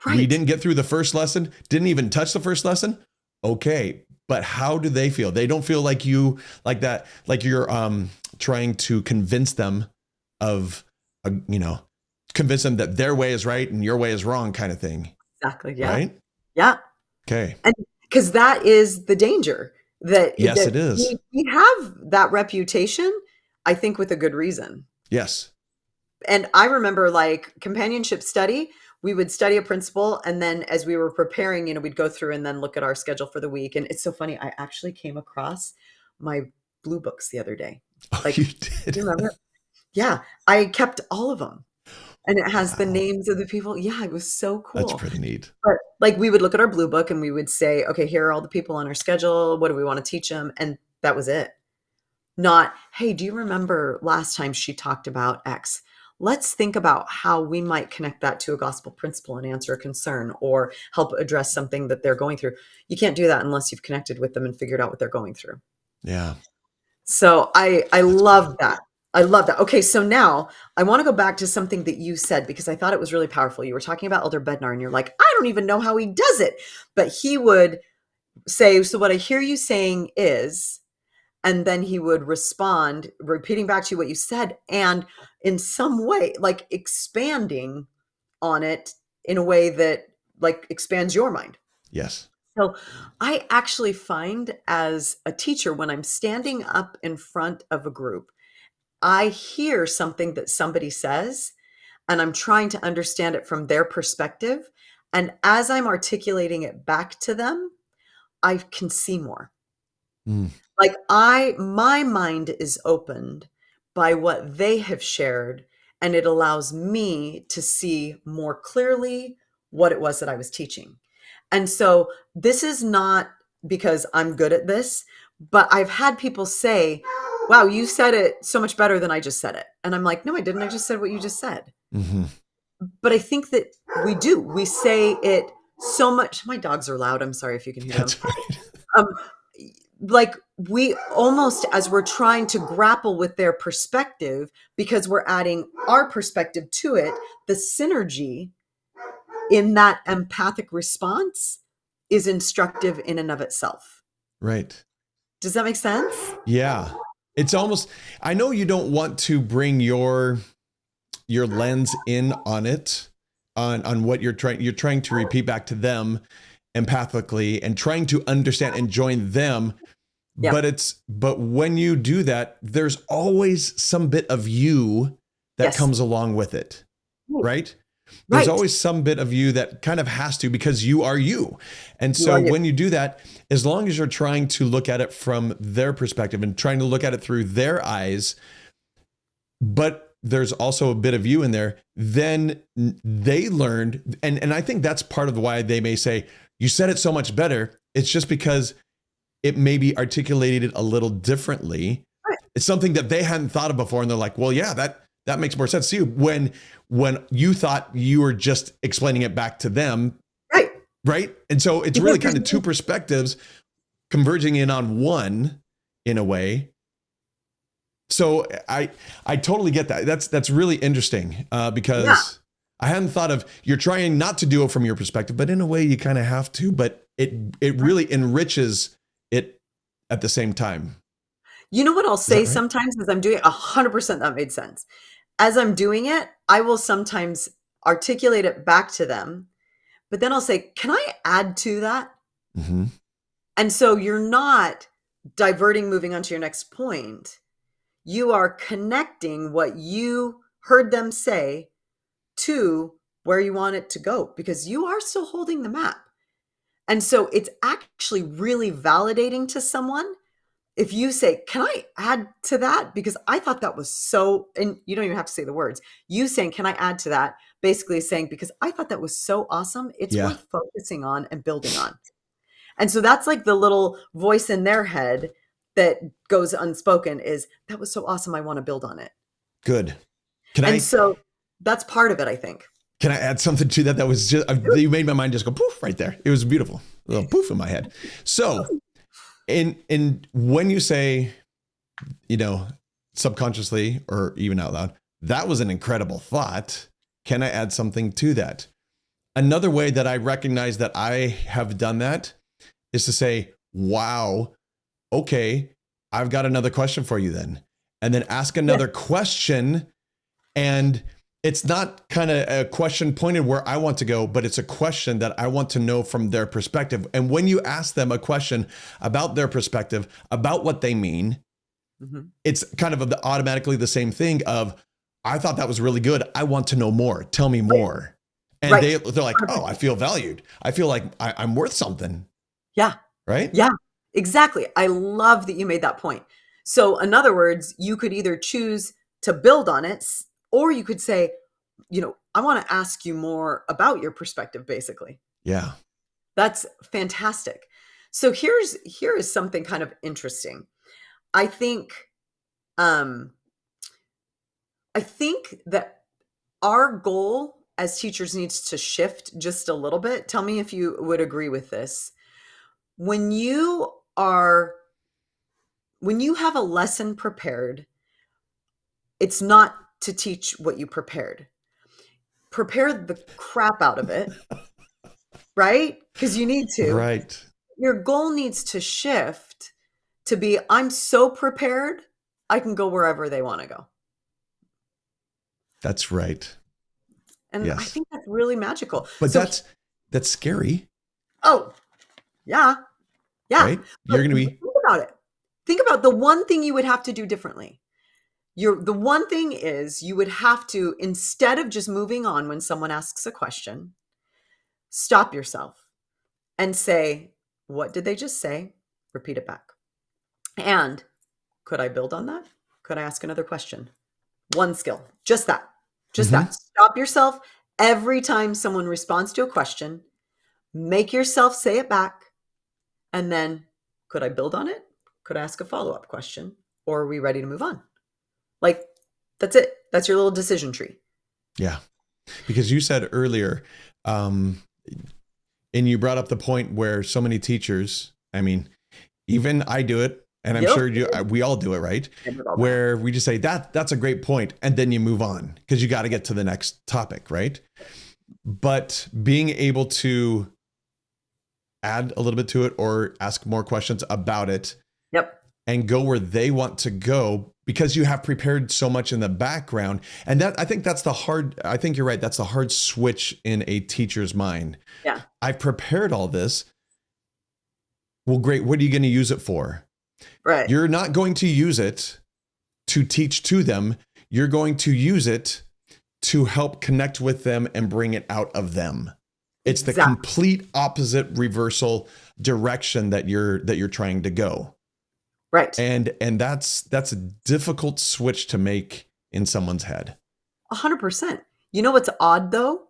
We Right. didn't get through the first lesson, didn't even touch the first lesson. Okay. But how do they feel? They don't feel like like that, like you're trying to convince them of, convince them that their way is right and your way is wrong, kind of thing. Exactly. Yeah. Right. Yeah. Okay. And because that is the danger Yes, it that is. we have that reputation, I think, with a good reason. Yes. And I remember like companionship study, we would study a principle. And then as we were preparing, we'd go through and then look at our schedule for the week. And it's so funny. I actually came across my blue books the other day. Oh, you Like, did. you remember? Yeah. I kept all of them and it has the Wow. names of the people. Yeah. It was so That's cool. pretty neat. But like we would look at our blue book and we would say, okay, here are all the people on our schedule. What do we want to teach them? And that was it. Not, hey, do you remember last time she talked about X? Let's think about how we might connect that to a gospel principle and answer a concern or help address something that they're going through. You can't do that unless you've connected with them and figured out what they're going through. Yeah. So I That's love good. that. I love that. Okay, so now I want to go back to something that you said because I thought it was really powerful. You were talking about Elder Bednar, and you're like, I don't even know how he does it. But he would say, so what I hear you saying is, and then he would respond, repeating back to you what you said, and in some way, like expanding on it in a way that like expands your mind. Yes. So I actually find as a teacher, when I'm standing up in front of a group, I hear something that somebody says, and I'm trying to understand it from their perspective. And as I'm articulating it back to them, I can see more. Mm, Like my mind is opened by what they have shared, and it allows me to see more clearly what it was that I was teaching. And so this is not because I'm good at this, but I've had people say, wow, you said it so much better than I just said it. And I'm like, no, I didn't. I just said what you just said. hmm But I think that we do. We say it so much. My dogs are loud. I'm sorry if you can hear them. That's right. Um, like we almost, as we're trying to grapple with their perspective, because we're adding our perspective to it, the synergy in that empathic response is instructive in and of itself. Right. Does that make sense? Yeah. It's almost, I know you don't want to bring your lens in on it, on what you're trying to repeat back to them empathically and trying to understand and join them. Yeah. But when you do that, there's always some bit of you that Yes. comes along with it, right? There's Right. always some bit of you that kind of has to, because you are you. And You are so you. when you do that, as long as you're trying to look at it from their perspective and trying to look at it through their eyes, but there's also a bit of you in there, then they learned. And I think that's part of why they may say, you said it so much better. It's just because it may be articulated a little differently. Right. It's something that they hadn't thought of before. And they're like, well, yeah, that makes more sense to you, when you thought you were just explaining it back to them. Right. Right. And so it's Because really kind of two perspectives converging in on one in a way. So I totally get that. That's really interesting yeah. because I hadn't thought of, you're trying not to do it from your perspective, but in a way you kind of have to, but it really enriches it at the same time. You know what I'll Is say that right? sometimes as I'm doing it, 100% that made sense. As I'm doing it, I will sometimes articulate it back to them, but then I'll say, can I add to that? Mm-hmm. And so you're not diverting, moving on to your next point. You are connecting what you heard them say to where you want it to go because you are still holding the map. And so it's actually really validating to someone if you say, can I add to that? Because I thought that was so, and you don't even have to say the words. You saying, can I add to that? Basically saying, because I thought that was so awesome, it's Yeah. worth focusing on and building on. And so that's like the little voice in their head that goes unspoken is that was so awesome. I want to build on it. Good. Can And I so that's part of it, I think. can I add something to that? That was just, you made my mind just go poof right there. It was beautiful. A little poof in my head. So in when you say, you know, subconsciously or even out loud, that was an incredible thought. Can I add something to that? Another way that I recognize that I have done that is to say, wow, okay, I've got another question for you then. And then ask Yeah. another question. And it's not kind of a question pointed where I want to go, but it's a question that I want to know from their perspective. And when you ask them a question about their perspective, about what they mean, Mhm. it's kind of automatically the same thing of, I thought that was really good. I want to know more. Tell me Right. more. And Right. they're like, oh, I 100%. feel valued. I feel like I'm worth something. Yeah. Right? Yeah. Exactly. I love that you made that point. So, in other words, you could either choose to build on it, or you could say, I want to ask you more about your perspective, basically. Yeah. That's fantastic. So here is something kind of interesting. I think um I think that our goal as teachers needs to shift just a little bit. Tell me if you would agree with this. When you are when you have a lesson prepared, it's not to teach what you prepared. Prepare the crap out of it, right? Because you need to. Right. Your goal needs to shift to be, I'm so prepared, I can go wherever they want to go. That's right. And I Yes. think that's really magical. But So, that's scary, oh, yeah. Yeah. right? But You're going to be think about it. Think about the one thing you would have to do differently. The one thing is you would have to, instead of just moving on when someone asks a question, stop yourself and say, what did they just say? Repeat it back. And could I build on that? Could I ask another question? One skill, just that. Just Mhm. that. Stop yourself every time someone responds to a question, make yourself say it back, and then could I build on it? Could I ask a follow-up question? Or are we ready to move on? Like, that's it. That's your little decision tree. Yeah. Because you said earlier, and you brought up the point where so many teachers, I mean, even I do it, and I'm sure we all do it, right? Where we just say that's a great point, and then you move on because you got to get to the next topic, right? But being able to add a little bit to it or ask more questions about it, and go where they want to go because you have prepared so much in the background. And I think I think you're right. That's the hard switch in a teacher's mind. Yeah. I've prepared all this. Well, great. What are you going to use it for? Right. You're not going to use it to teach to them. You're going to use it to help connect with them and bring it out of them. It's the complete opposite reversal direction that you're trying to go. Right. And that's a difficult switch to make in someone's head. 100%. You know what's odd though?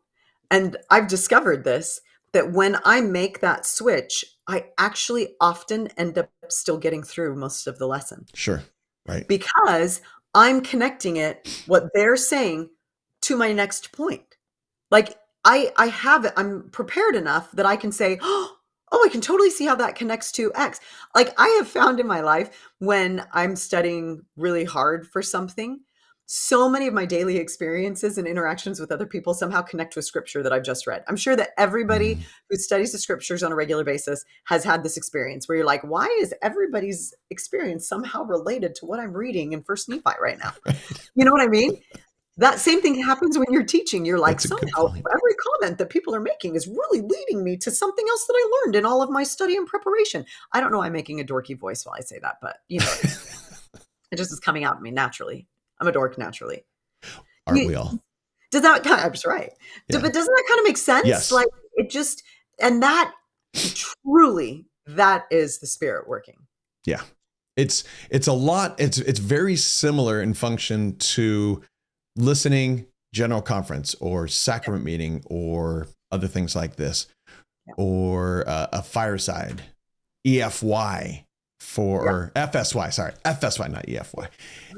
And I've discovered this, that when I make that switch, I actually often end up still getting through most of the lesson. Sure. Right. Because I'm connecting what they're saying to my next point. Like I'm prepared enough that I can say, oh, I can totally see how that connects to X. Like I have found in my life when I'm studying really hard for something, so many of my daily experiences and interactions with other people somehow connect with scripture that I've just read. I'm sure that everybody who studies the scriptures on a regular basis has had this experience where you're like, why is everybody's experience somehow related to what I'm reading in First Nephi right now? You know what I mean? That same thing happens when you're teaching. You're like, somehow every comment that people are making is really leading me to something else that I learned in all of my study and preparation. I don't know why I'm making a dorky voice while I say that, but you know, it just is coming out of me naturally. I'm a dork naturally. Aren't we all? Does that kind of, I'm just right. Yeah. But doesn't that kind of make sense? Yes. Like it just, and that truly, that is the Spirit working. Yeah. It's a lot. It's very similar in function to listening, general conference or sacrament meeting or other things like this, or a fireside, EFY for FSY, sorry, FSY, not EFY,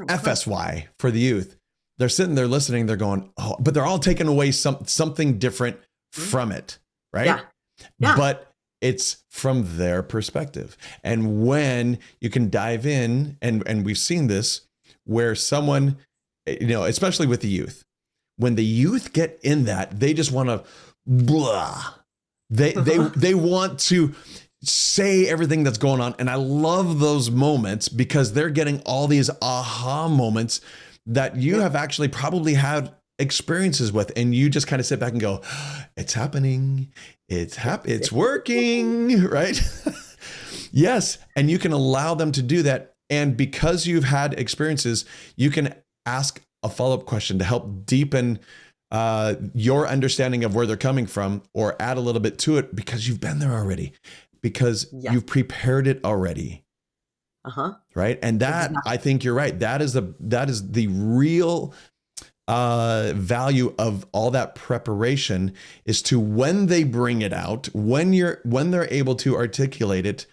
FSY for the youth. They're sitting there listening. They're going, oh, but they're all taking away something different from it. Right. Yeah. But it's from their perspective. And when you can dive in, and we've seen this where someone, you know, especially with the youth, when the youth get in that, they just want to blah. They want to say everything that's going on. And I love those moments because they're getting all these aha moments that you have actually probably had experiences with. And you just kind of sit back and go, it's happening. It's working, right? Yes. And you can allow them to do that. And because you've had experiences, you can ask a follow-up question to help deepen your understanding of where they're coming from, or add a little bit to it because you've been there already, because you've prepared it already. Right. And that, I think you're right. That is the real value of all that preparation, is to, when they bring it out, when they're able to articulate it,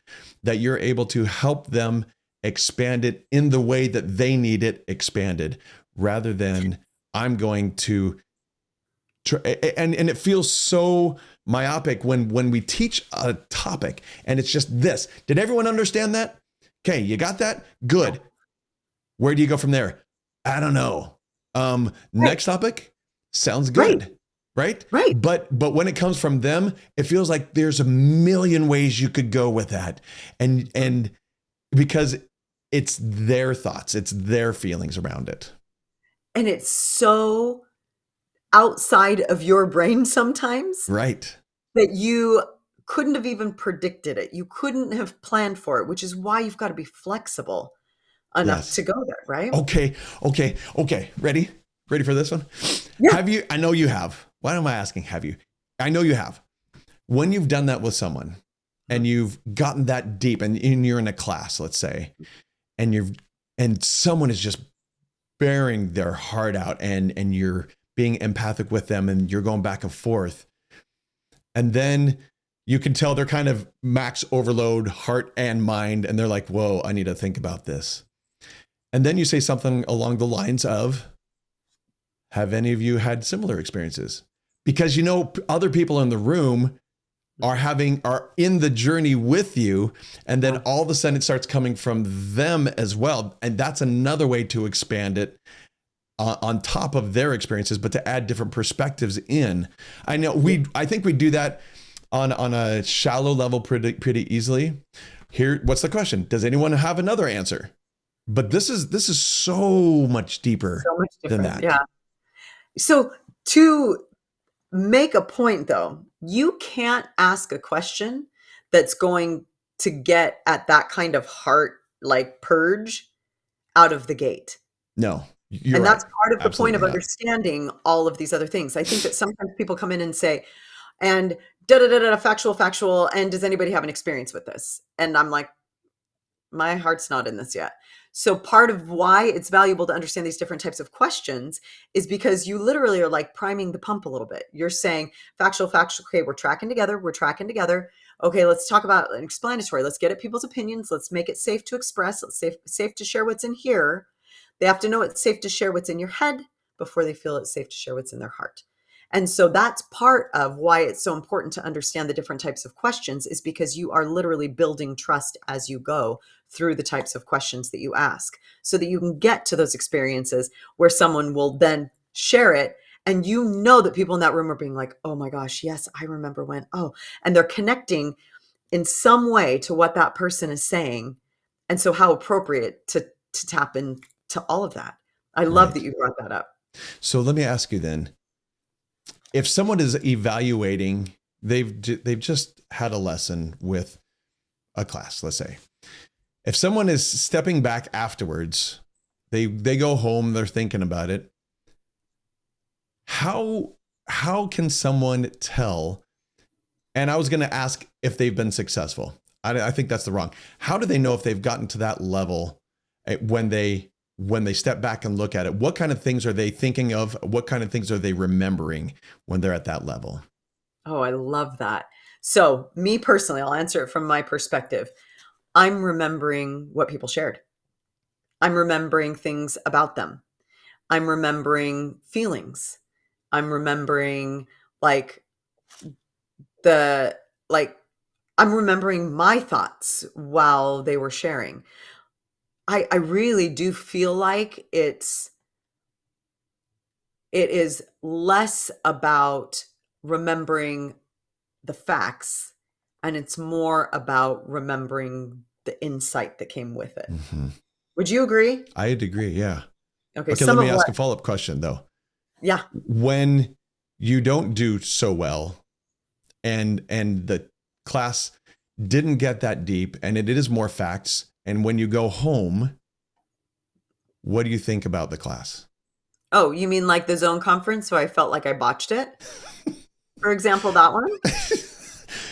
that you're able to help them expand it in the way that they need it expanded, rather than I'm going to and it feels so myopic when we teach a topic and it's just this. Did everyone understand that? Okay, you got that? Good. Where do you go from there? I don't know. Right. Next topic sounds Right. good, right? Right. But when it comes from them, it feels like there's a million ways you could go with that, and because it's their thoughts, it's their feelings around it. And it's so outside of your brain sometimes Right. that you couldn't have even predicted it. You couldn't have planned for it, which is why you've got to be flexible enough to Yes. go there, right? Okay. Okay. Ready? Ready for this one? Yeah. Have you? I know you have. Why am I asking? Have you? I know you have. When you've done that with someone and Mhm. you've gotten that deep and you're in a class, let's say, and someone is just bearing their heart out and you're being empathic with them and you're going back and forth. And then you can tell they're kind of max overload, heart and mind. And they're like, whoa, I need to think about this. And then you say something along the lines of, have any of you had similar experiences? Because other people in the room are in the journey with you, and then Yeah. all of a sudden it starts coming from them as well, and that's another way to expand it on top of their experiences, but to add different perspectives in. I think we do that on a shallow level pretty easily. Here, what's the question? Does anyone have another answer? But this is so much deeper So much than different. that. Yeah. So to make a point though, you can't ask a question that's going to get at that kind of heart like purge out of the gate. No, you're And right. that's part of the point Absolutely of not. understanding all of these other things. I think that sometimes people come in and say, and da da da da, factual, factual. And does anybody have an experience with this? And I'm like, my heart's not in this yet. So part of why it's valuable to understand these different types of questions is because you literally are like priming the pump a little bit. You're saying factual, factual. Okay, we're tracking together. We're tracking together. Okay, let's talk about an explanatory. Let's get at people's opinions. Let's make it safe to express. Let's safe to share what's in here. They have to know it's safe to share what's in your head before they feel it's safe to share what's in their heart. And so that's part of why it's so important to understand the different types of questions is because you are literally building trust as you go through the types of questions that you ask so that you can get to those experiences where someone will then share it and you know that people in that room are being like, oh my gosh, yes, I remember when, oh, and they're connecting in some way to what that person is saying. And so how appropriate to tap into all of that. I love that Right. you brought that up. So let me ask you then, if someone is evaluating, they've just had a lesson with a class, let's say. If someone is stepping back afterwards, they go home, they're thinking about it. How can someone tell? And I was going to ask if they've been successful. I think that's the wrong. How do they know if they've gotten to that level when they step back and look at it? What kind of things are they thinking of? What kind of things are they remembering when they're at that level? Oh, I love that. So, me personally, I'll answer it from my perspective. I'm remembering what people shared. I'm remembering things about them. I'm remembering feelings. I'm remembering like the like I'm remembering my thoughts while they were sharing. I really do feel like it is less about remembering the facts and it's more about remembering the insight that came with it. Mm-hmm. Would you agree? I'd agree. Yeah. Okay, Okay. some Let me of what ask a follow-up question though. yeah. When you don't do so well and the class didn't get that deep and it is more facts, and when you go home, what do you think about the class? Oh, you mean like the zone conference where I felt like I botched it? For example, that one?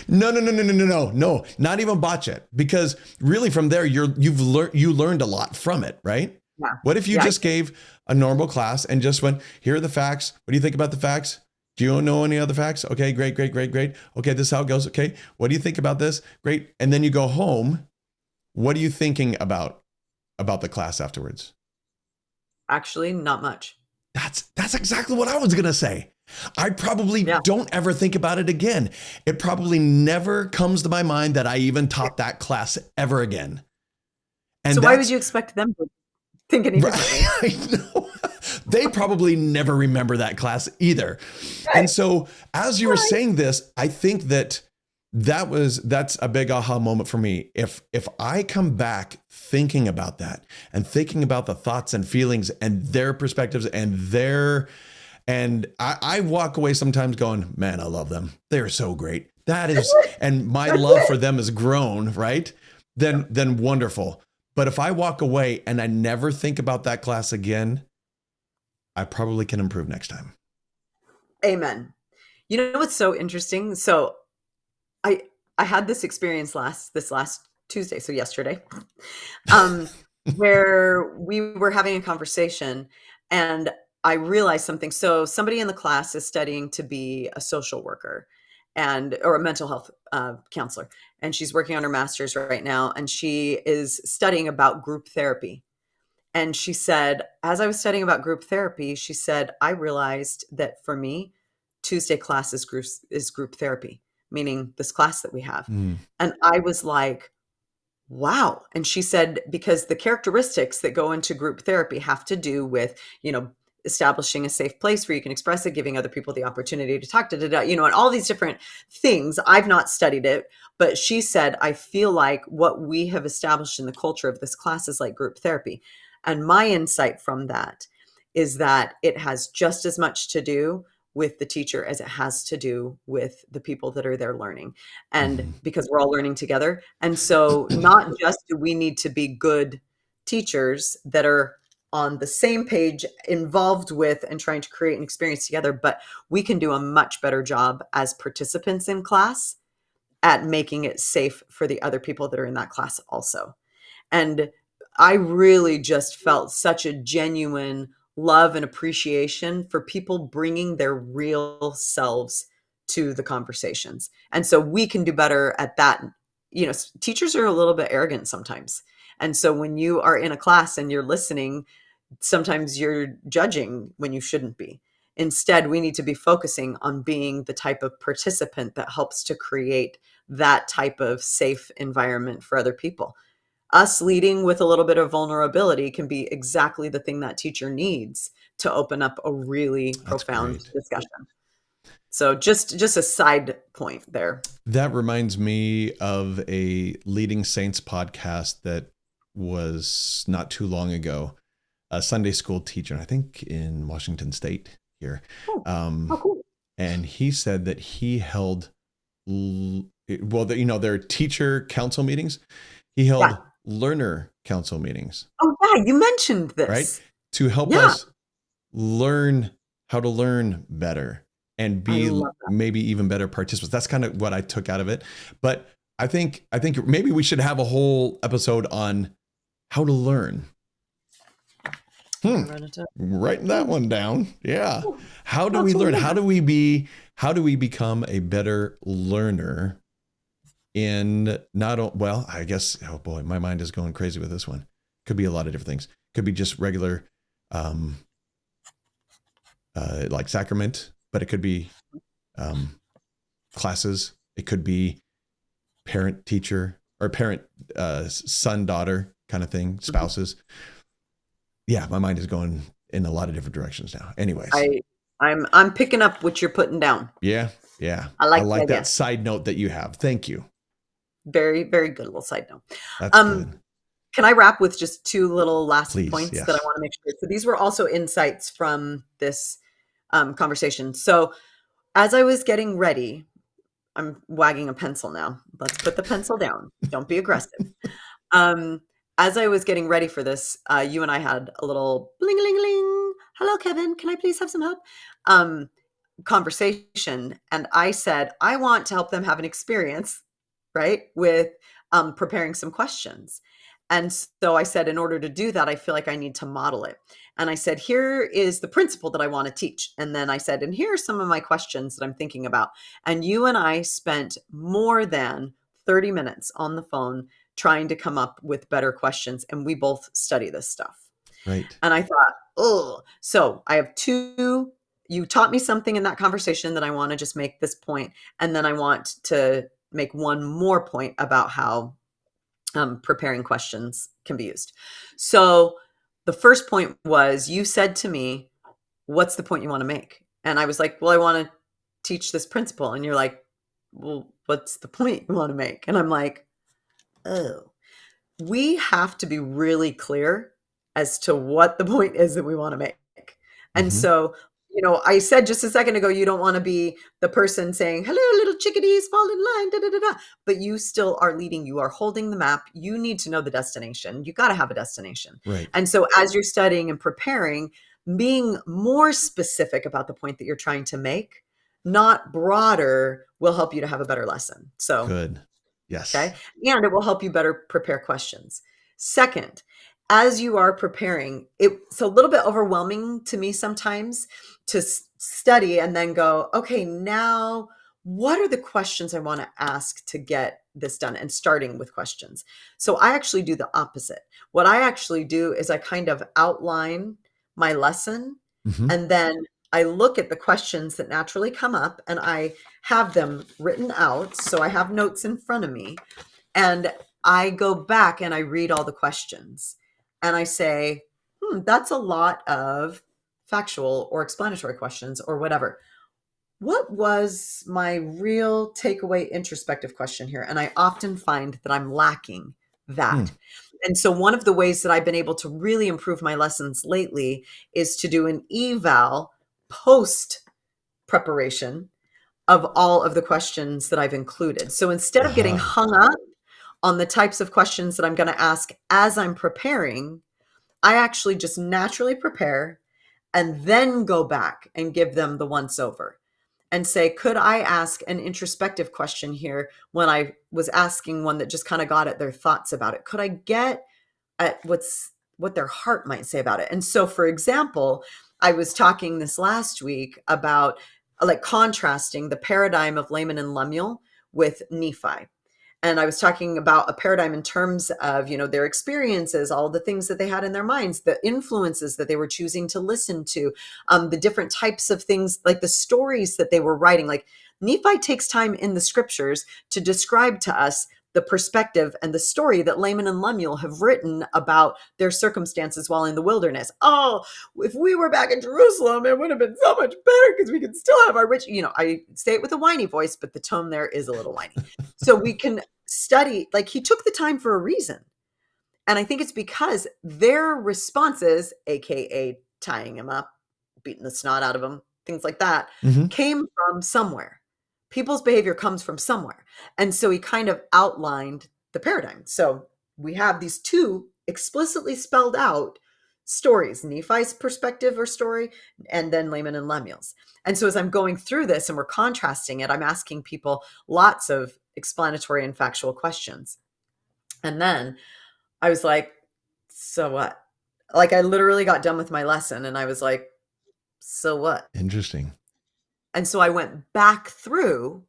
No, not even botch it, because really from there you learned a lot from it, right? Yeah. What if you Yeah. just gave a normal class and just went, here are the facts. What do you think about the facts? Do you know any other facts? Okay, great. Okay, this is how it goes. Okay, what do you think about this? Great. And then you go home. What are you thinking about the class afterwards? Actually, not much. That's exactly what I was gonna say. I probably Yeah. don't ever think about it again. It probably never comes to my mind that I even taught that class ever again. So And why would that's you expect them to? think any Right. differently. I know. They probably never remember that class either. Right. And so as you were saying this, I think that's a big aha moment for me. If I come back thinking about that and thinking about the thoughts and feelings and their perspectives and I walk away sometimes going, man, I love them. They're so great. And my That's love for it. them has grown, right? Then wonderful. But if I walk away and I never think about that class again, I probably can improve next time. Amen. You know what's so interesting? So I I had this experience this last Tuesday, so yesterday, um, where we were having a conversation and I realized something. So somebody in the class is studying to be a social worker or a mental health counselor, and she's working on her master's right now, and she is studying about group therapy. And she said, as I was studying about group therapy, she said, I realized that for me, Tuesday class is group therapy, meaning this class that we have. Mm. And I was like, wow. And she said, because the characteristics that go into group therapy have to do with, establishing a safe place where you can express it, giving other people the opportunity to talk to, and all these different things. I've not studied it, but she said, I feel like what we have established in the culture of this class is like group therapy. And my insight from that is that it has just as much to do with the teacher as it has to do with the people that are there learning. And because we're all learning together. And so not just do we need to be good teachers that are on the same page, involved with and trying to create an experience together, but we can do a much better job as participants in class at making it safe for the other people that are in that class also. And I really just felt such a genuine love and appreciation for people bringing their real selves to the conversations. And so we can do better at that. Teachers are a little bit arrogant sometimes. And so when you are in a class and you're listening, sometimes you're judging when you shouldn't be. Instead, we need to be focusing on being the type of participant that helps to create that type of safe environment for other people. Us leading with a little bit of vulnerability can be exactly the thing that teacher needs to open up a really That's profound great. discussion. So just a side point there. That reminds me of a Leading Saints podcast that was not too long ago. A Sunday school teacher, I think in Washington State here. Cool. And he said that he held, their teacher council meetings. He held learner council meetings. Oh yeah, you mentioned this. Right? To help us learn how to learn better and be maybe even better participants. That's kind of what I took out of it. But I think maybe we should have a whole episode on how to learn. Writing that one down. Yeah. How do we learn? How do we become a better learner in I guess, oh boy, my mind is going crazy with this one. Could be a lot of different things. Could be just regular, like sacrament, but it could be classes. It could be parent teacher or parent son daughter kind of thing, spouses. Yeah, my mind is going in a lot of different directions now. Anyways, I'm picking up what you're putting down. Yeah. I like that side note that you have. Thank you. Very, very good little side note. That's good. Can I wrap with just two little last points yes. that I want to make sure? So these were also insights from this conversation. So as I was getting ready, I'm wagging a pencil now. Let's put the pencil down. Don't be aggressive. As I was getting ready for this, you and I had a little bling-a-ling-a-ling. Hello, Kevin. Can I please have some help? Conversation. And I said, I want to help them have an experience, right, with preparing some questions. And so I said, in order to do that, I feel like I need to model it. And I said, here is the principle that I want to teach. And then I said, and here are some of my questions that I'm thinking about. And you and I spent more than 30 minutes on the phone trying to come up with better questions. And we both study this stuff. Right. And I thought, oh, so I have you taught me something in that conversation that I want to just make this point. And then I want to make one more point about how preparing questions can be used. So The first point was, you said to me, what's the point you want to make? And I was like, well, I want to teach this principle. And you're like, well, what's the point you want to make? And I'm like, oh, we have to be really clear as to what the point is that we want to make. And Mm-hmm. so, I said just a second ago, you don't want to be the person saying, hello, little chickadees, fall in line, da, da, da, da. But you still are leading. You are holding the map. You need to know the destination. You got to have a destination. Right. And so as you're studying and preparing, being more specific about the point that you're trying to make, not broader, will help you to have a better lesson. So Good. Yes. okay. And it will help you better prepare questions. Second, as you are preparing, it's a little bit overwhelming to me sometimes to study and then go, okay, now what are the questions I want to ask to get this done? And starting with questions. So I actually do the opposite. What I actually do is I kind of outline my lesson, Mm-hmm. and then I look at the questions that naturally come up and I have them written out. So I have notes in front of me, and I go back and I read all the questions and I say, that's a lot of factual or explanatory questions or whatever. What was my real takeaway introspective question here? And I often find that I'm lacking that. And so one of the ways that I've been able to really improve my lessons lately is to do an eval post preparation of all of the questions that I've included. So instead of getting hung up on the types of questions that I'm going to ask as I'm preparing, I actually just naturally prepare and then go back and give them the once over and say, could I ask an introspective question here when I was asking one that just kind of got at their thoughts about it? Could I get at what their heart might say about it? And so, for example, I was talking this last week about like contrasting the paradigm of Laman and Lemuel with Nephi. And I was talking about a paradigm in terms of, their experiences, all the things that they had in their minds, the influences that they were choosing to listen to, the different types of things, like the stories that they were writing. Like Nephi takes time in the scriptures to describe to us the perspective and the story that Laman and Lemuel have written about their circumstances while in the wilderness. Oh, if we were back in Jerusalem, it would have been so much better because we could still have our rich, I say it with a whiny voice, but the tone there is a little whiny. So we can study, like he took the time for a reason. And I think it's because their responses, AKA tying him up, beating the snot out of him, things like that, came from somewhere. People's behavior comes from somewhere. And so he kind of outlined the paradigm. So we have these two explicitly spelled out stories, Nephi's perspective or story, and then Laman and Lemuel's. And so as I'm going through this and we're contrasting it, I'm asking people lots of explanatory and factual questions. And then I was like, so what? Like I literally got done with my lesson and I was like, so what? Interesting. And so I went back through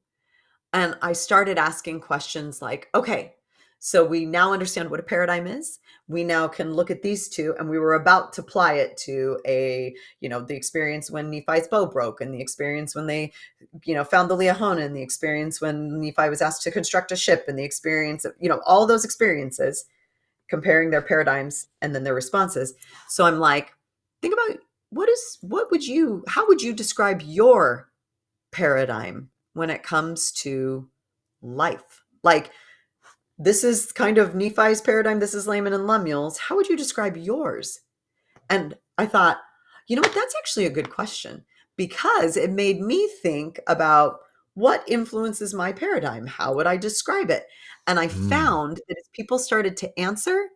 and I started asking questions like, okay, so we now understand what a paradigm is. We now can look at these two, and we were about to apply it to the experience when Nephi's bow broke, and the experience when they, found the Leahona, and the experience when Nephi was asked to construct a ship, and the experience of, all those experiences, comparing their paradigms and then their responses. So I'm like, think about how would you describe your paradigm when it comes to life? Like, this is kind of Nephi's paradigm. This is Laman and Lemuel's. How would you describe yours? And I thought, you know what? That's actually a good question because it made me think about what influences my paradigm. How would I describe it? And I found that as people started to answer,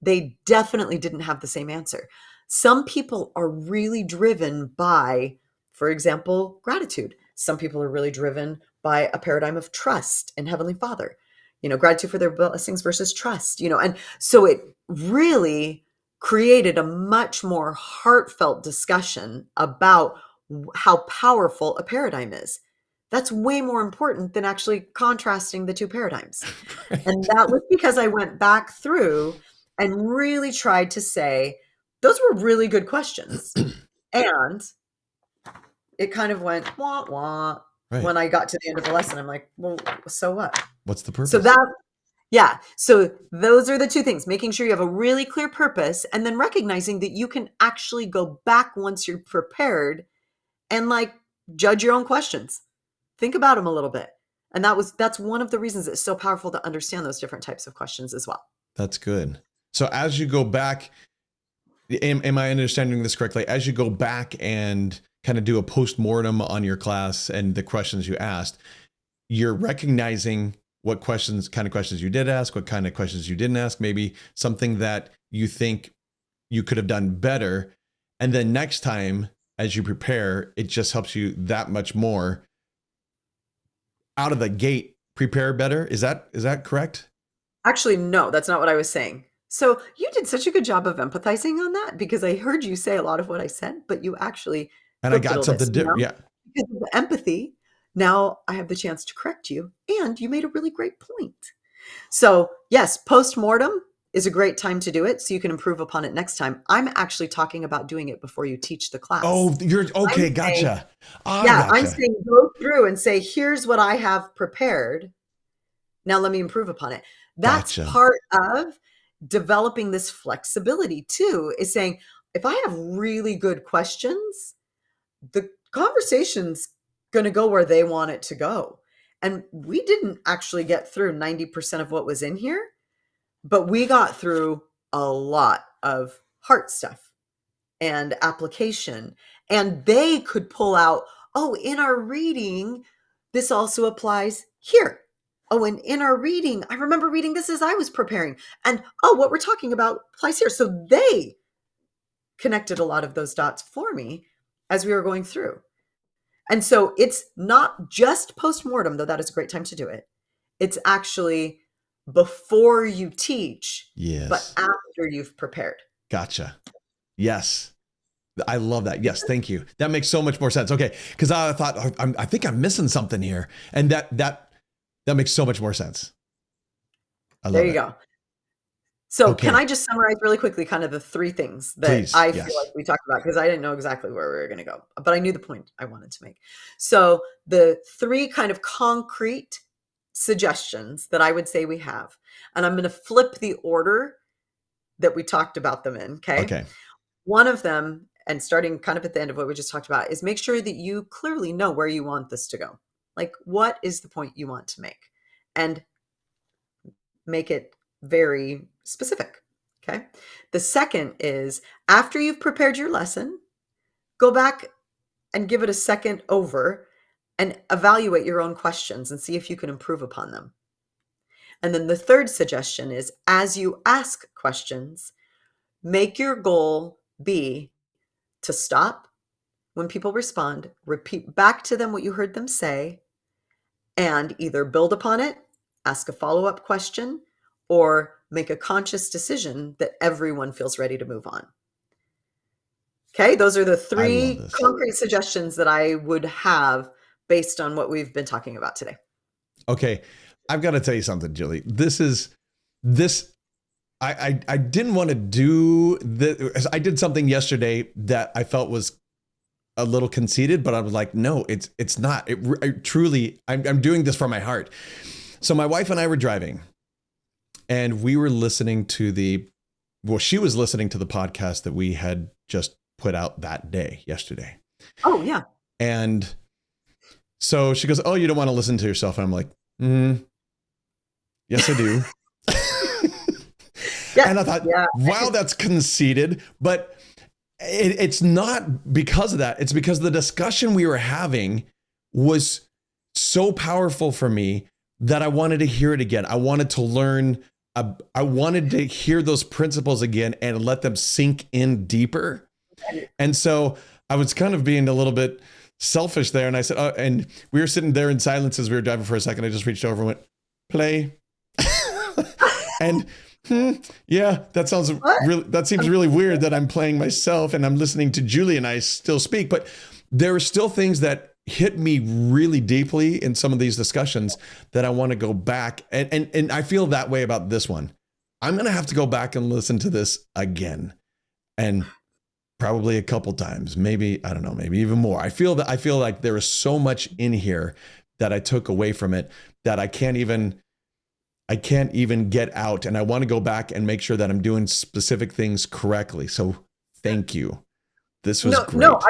they definitely didn't have the same answer. Some people are really driven by, for example, gratitude. Some people are really driven by a paradigm of trust in Heavenly Father, gratitude for their blessings versus trust, and so it really created a much more heartfelt discussion about how powerful a paradigm is. That's way more important than actually contrasting the two paradigms. Right. And that was because I went back through and really tried to say, those were really good questions. And it kind of went wah wah Right. when I got to the end of the lesson. I'm like, well, so what? What's the purpose? So that Yeah. So those are the two things, making sure you have a really clear purpose and then recognizing that you can actually go back once you're prepared and like judge your own questions. Think about them a little bit. And that's one of the reasons it's so powerful to understand those different types of questions as well. That's good. So as you go back, am I understanding this correctly? As you go back and kind of do a post-mortem on your class and the questions you asked, you're recognizing what kind of questions you did ask, what kind of questions you didn't ask, maybe something that you think you could have done better. And then next time, as you prepare, it just helps you that much more out of the gate, prepare better. Is that correct? Actually, no, that's not what I was saying. So you did such a good job of empathizing on that because I heard you say a lot of what I said, but you actually And I flipped it got a little bit. something So different. now, Yeah. because of the empathy, now I have the chance to correct you, and you made a really great point. So, yes, post-mortem is a great time to do it so you can improve upon it next time. I'm actually talking about doing it before you teach the class. Oh, you're I'm okay. saying, Gotcha. I'm Gotcha. saying go through and say, here's what I have prepared. Now let me improve upon it. That's Gotcha. part of developing this flexibility too, is saying, if I have really good questions, the conversation's going to go where they want it to go. And we didn't actually get through 90% of what was in here, but we got through a lot of heart stuff and application. And they could pull out, oh, in our reading, this also applies here. Oh, and in our reading, I remember reading this as I was preparing. And oh, what we're talking about applies here. So they connected a lot of those dots for me as we were going through. And so it's not just post-mortem, though that is a great time to do it. It's actually before you teach, but Yes. after you've prepared. Gotcha. Yes. I love that. Yes. Thank you. That makes so much more sense. Okay. Cause I thought, I think I'm missing something here. And that makes so much more sense. I There love you it. go. So can Okay. I just summarize really quickly kind of the three things that Please. I feel Yes. like we talked about because I didn't know exactly where we were going to go, but I knew the point I wanted to make. So the three kind of concrete suggestions that I would say we have, and I'm going to flip the order that we talked about them in. Okay. Okay. One of them, and starting kind of at the end of what we just talked about, is make sure that you clearly know where you want this to go. Like, what is the point you want to make? And make it very specific. Okay. The second is after you've prepared your lesson, go back and give it a second over and evaluate your own questions and see if you can improve upon them. And then the third suggestion is as you ask questions, make your goal be to stop when people respond, repeat back to them what you heard them say, and either build upon it, ask a follow up question, or make a conscious decision that everyone feels ready to move on. Okay, those are the I love three this. concrete suggestions that I would have based on what we've been talking about today. Okay. I've got to tell you something, Julie. This. I didn't want to do this. I did something yesterday that I felt was a little conceited, but I was like, no, it's not. I'm doing this from my heart. So my wife and I were driving and we were listening to she was listening to the podcast that we had just put out that day, yesterday. Oh, yeah. And so she goes, oh, you don't want to listen to yourself. And I'm like, yes, I do. Yeah, and I thought, wow, that's conceited. But it's not because of that. It's because the discussion we were having was so powerful for me that I wanted to hear it again. I wanted to learn. I wanted to hear those principles again and let them sink in deeper. And so I was kind of being a little bit selfish there. And I said, and we were sitting there in silence as we were driving for a second. I just reached over and went, play. And yeah, that seems really weird that I'm playing myself and I'm listening to Julie and I still speak, but there are still things that hit me really deeply in some of these discussions that I want to go back and I feel that way about this one. I'm going to have to go back and listen to this again and probably a couple times, maybe, I don't know, maybe even more. I feel like there is so much in here that I took away from it that I can't even I can't even get out, and I want to go back and make sure that I'm doing specific things correctly. So thank you. This was great. No,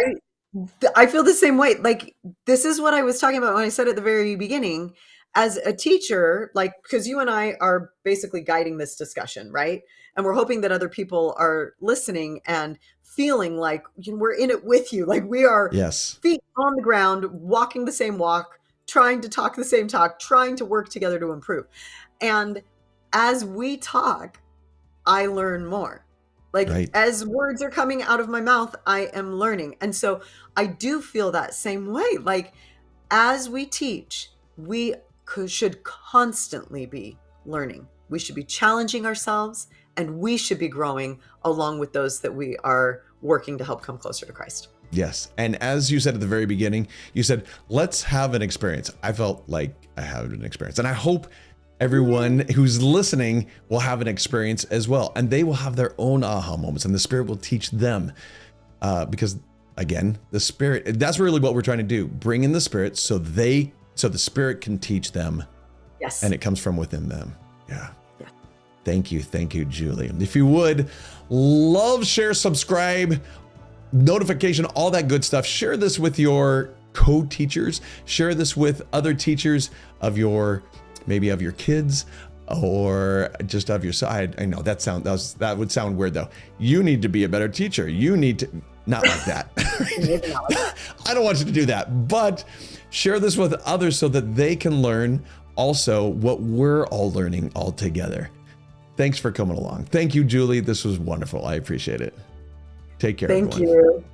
I feel the same way. Like, this is what I was talking about when I said at the very beginning. As a teacher, like, because you and I are basically guiding this discussion, right? And we're hoping that other people are listening and feeling like, you know, we're in it with you. Like, we are feet on the ground, walking the same walk, trying to talk the same talk, trying to work together to improve. And as we talk, I learn more. Like, as words are coming out of my mouth, I am learning. And so I do feel that same way. Like, as we teach, we should constantly be learning. We should be challenging ourselves, and we should be growing along with those that we are working to help come closer to Christ. Yes. And as you said at the very beginning, you said, let's have an experience. I felt like I had an experience, and I hope everyone who's listening will have an experience as well, and they will have their own aha moments, and the Spirit will teach them. Because again, the Spirit, that's really what we're trying to do. Bring in the Spirit so the Spirit can teach them. Yes. And it comes from within them. Yeah. Thank you, Julie. If you would, love, share, subscribe, notification, all that good stuff. Share this with your co-teachers. Share this with other teachers of your, maybe of your kids, or just of your side. I know that would sound weird though. You need to be a better teacher. You need to, not like that. I don't want you to do that, but share this with others so that they can learn also what we're all learning all together. Thanks for coming along. Thank you, Julie. This was wonderful. I appreciate it. Take care. Thank you.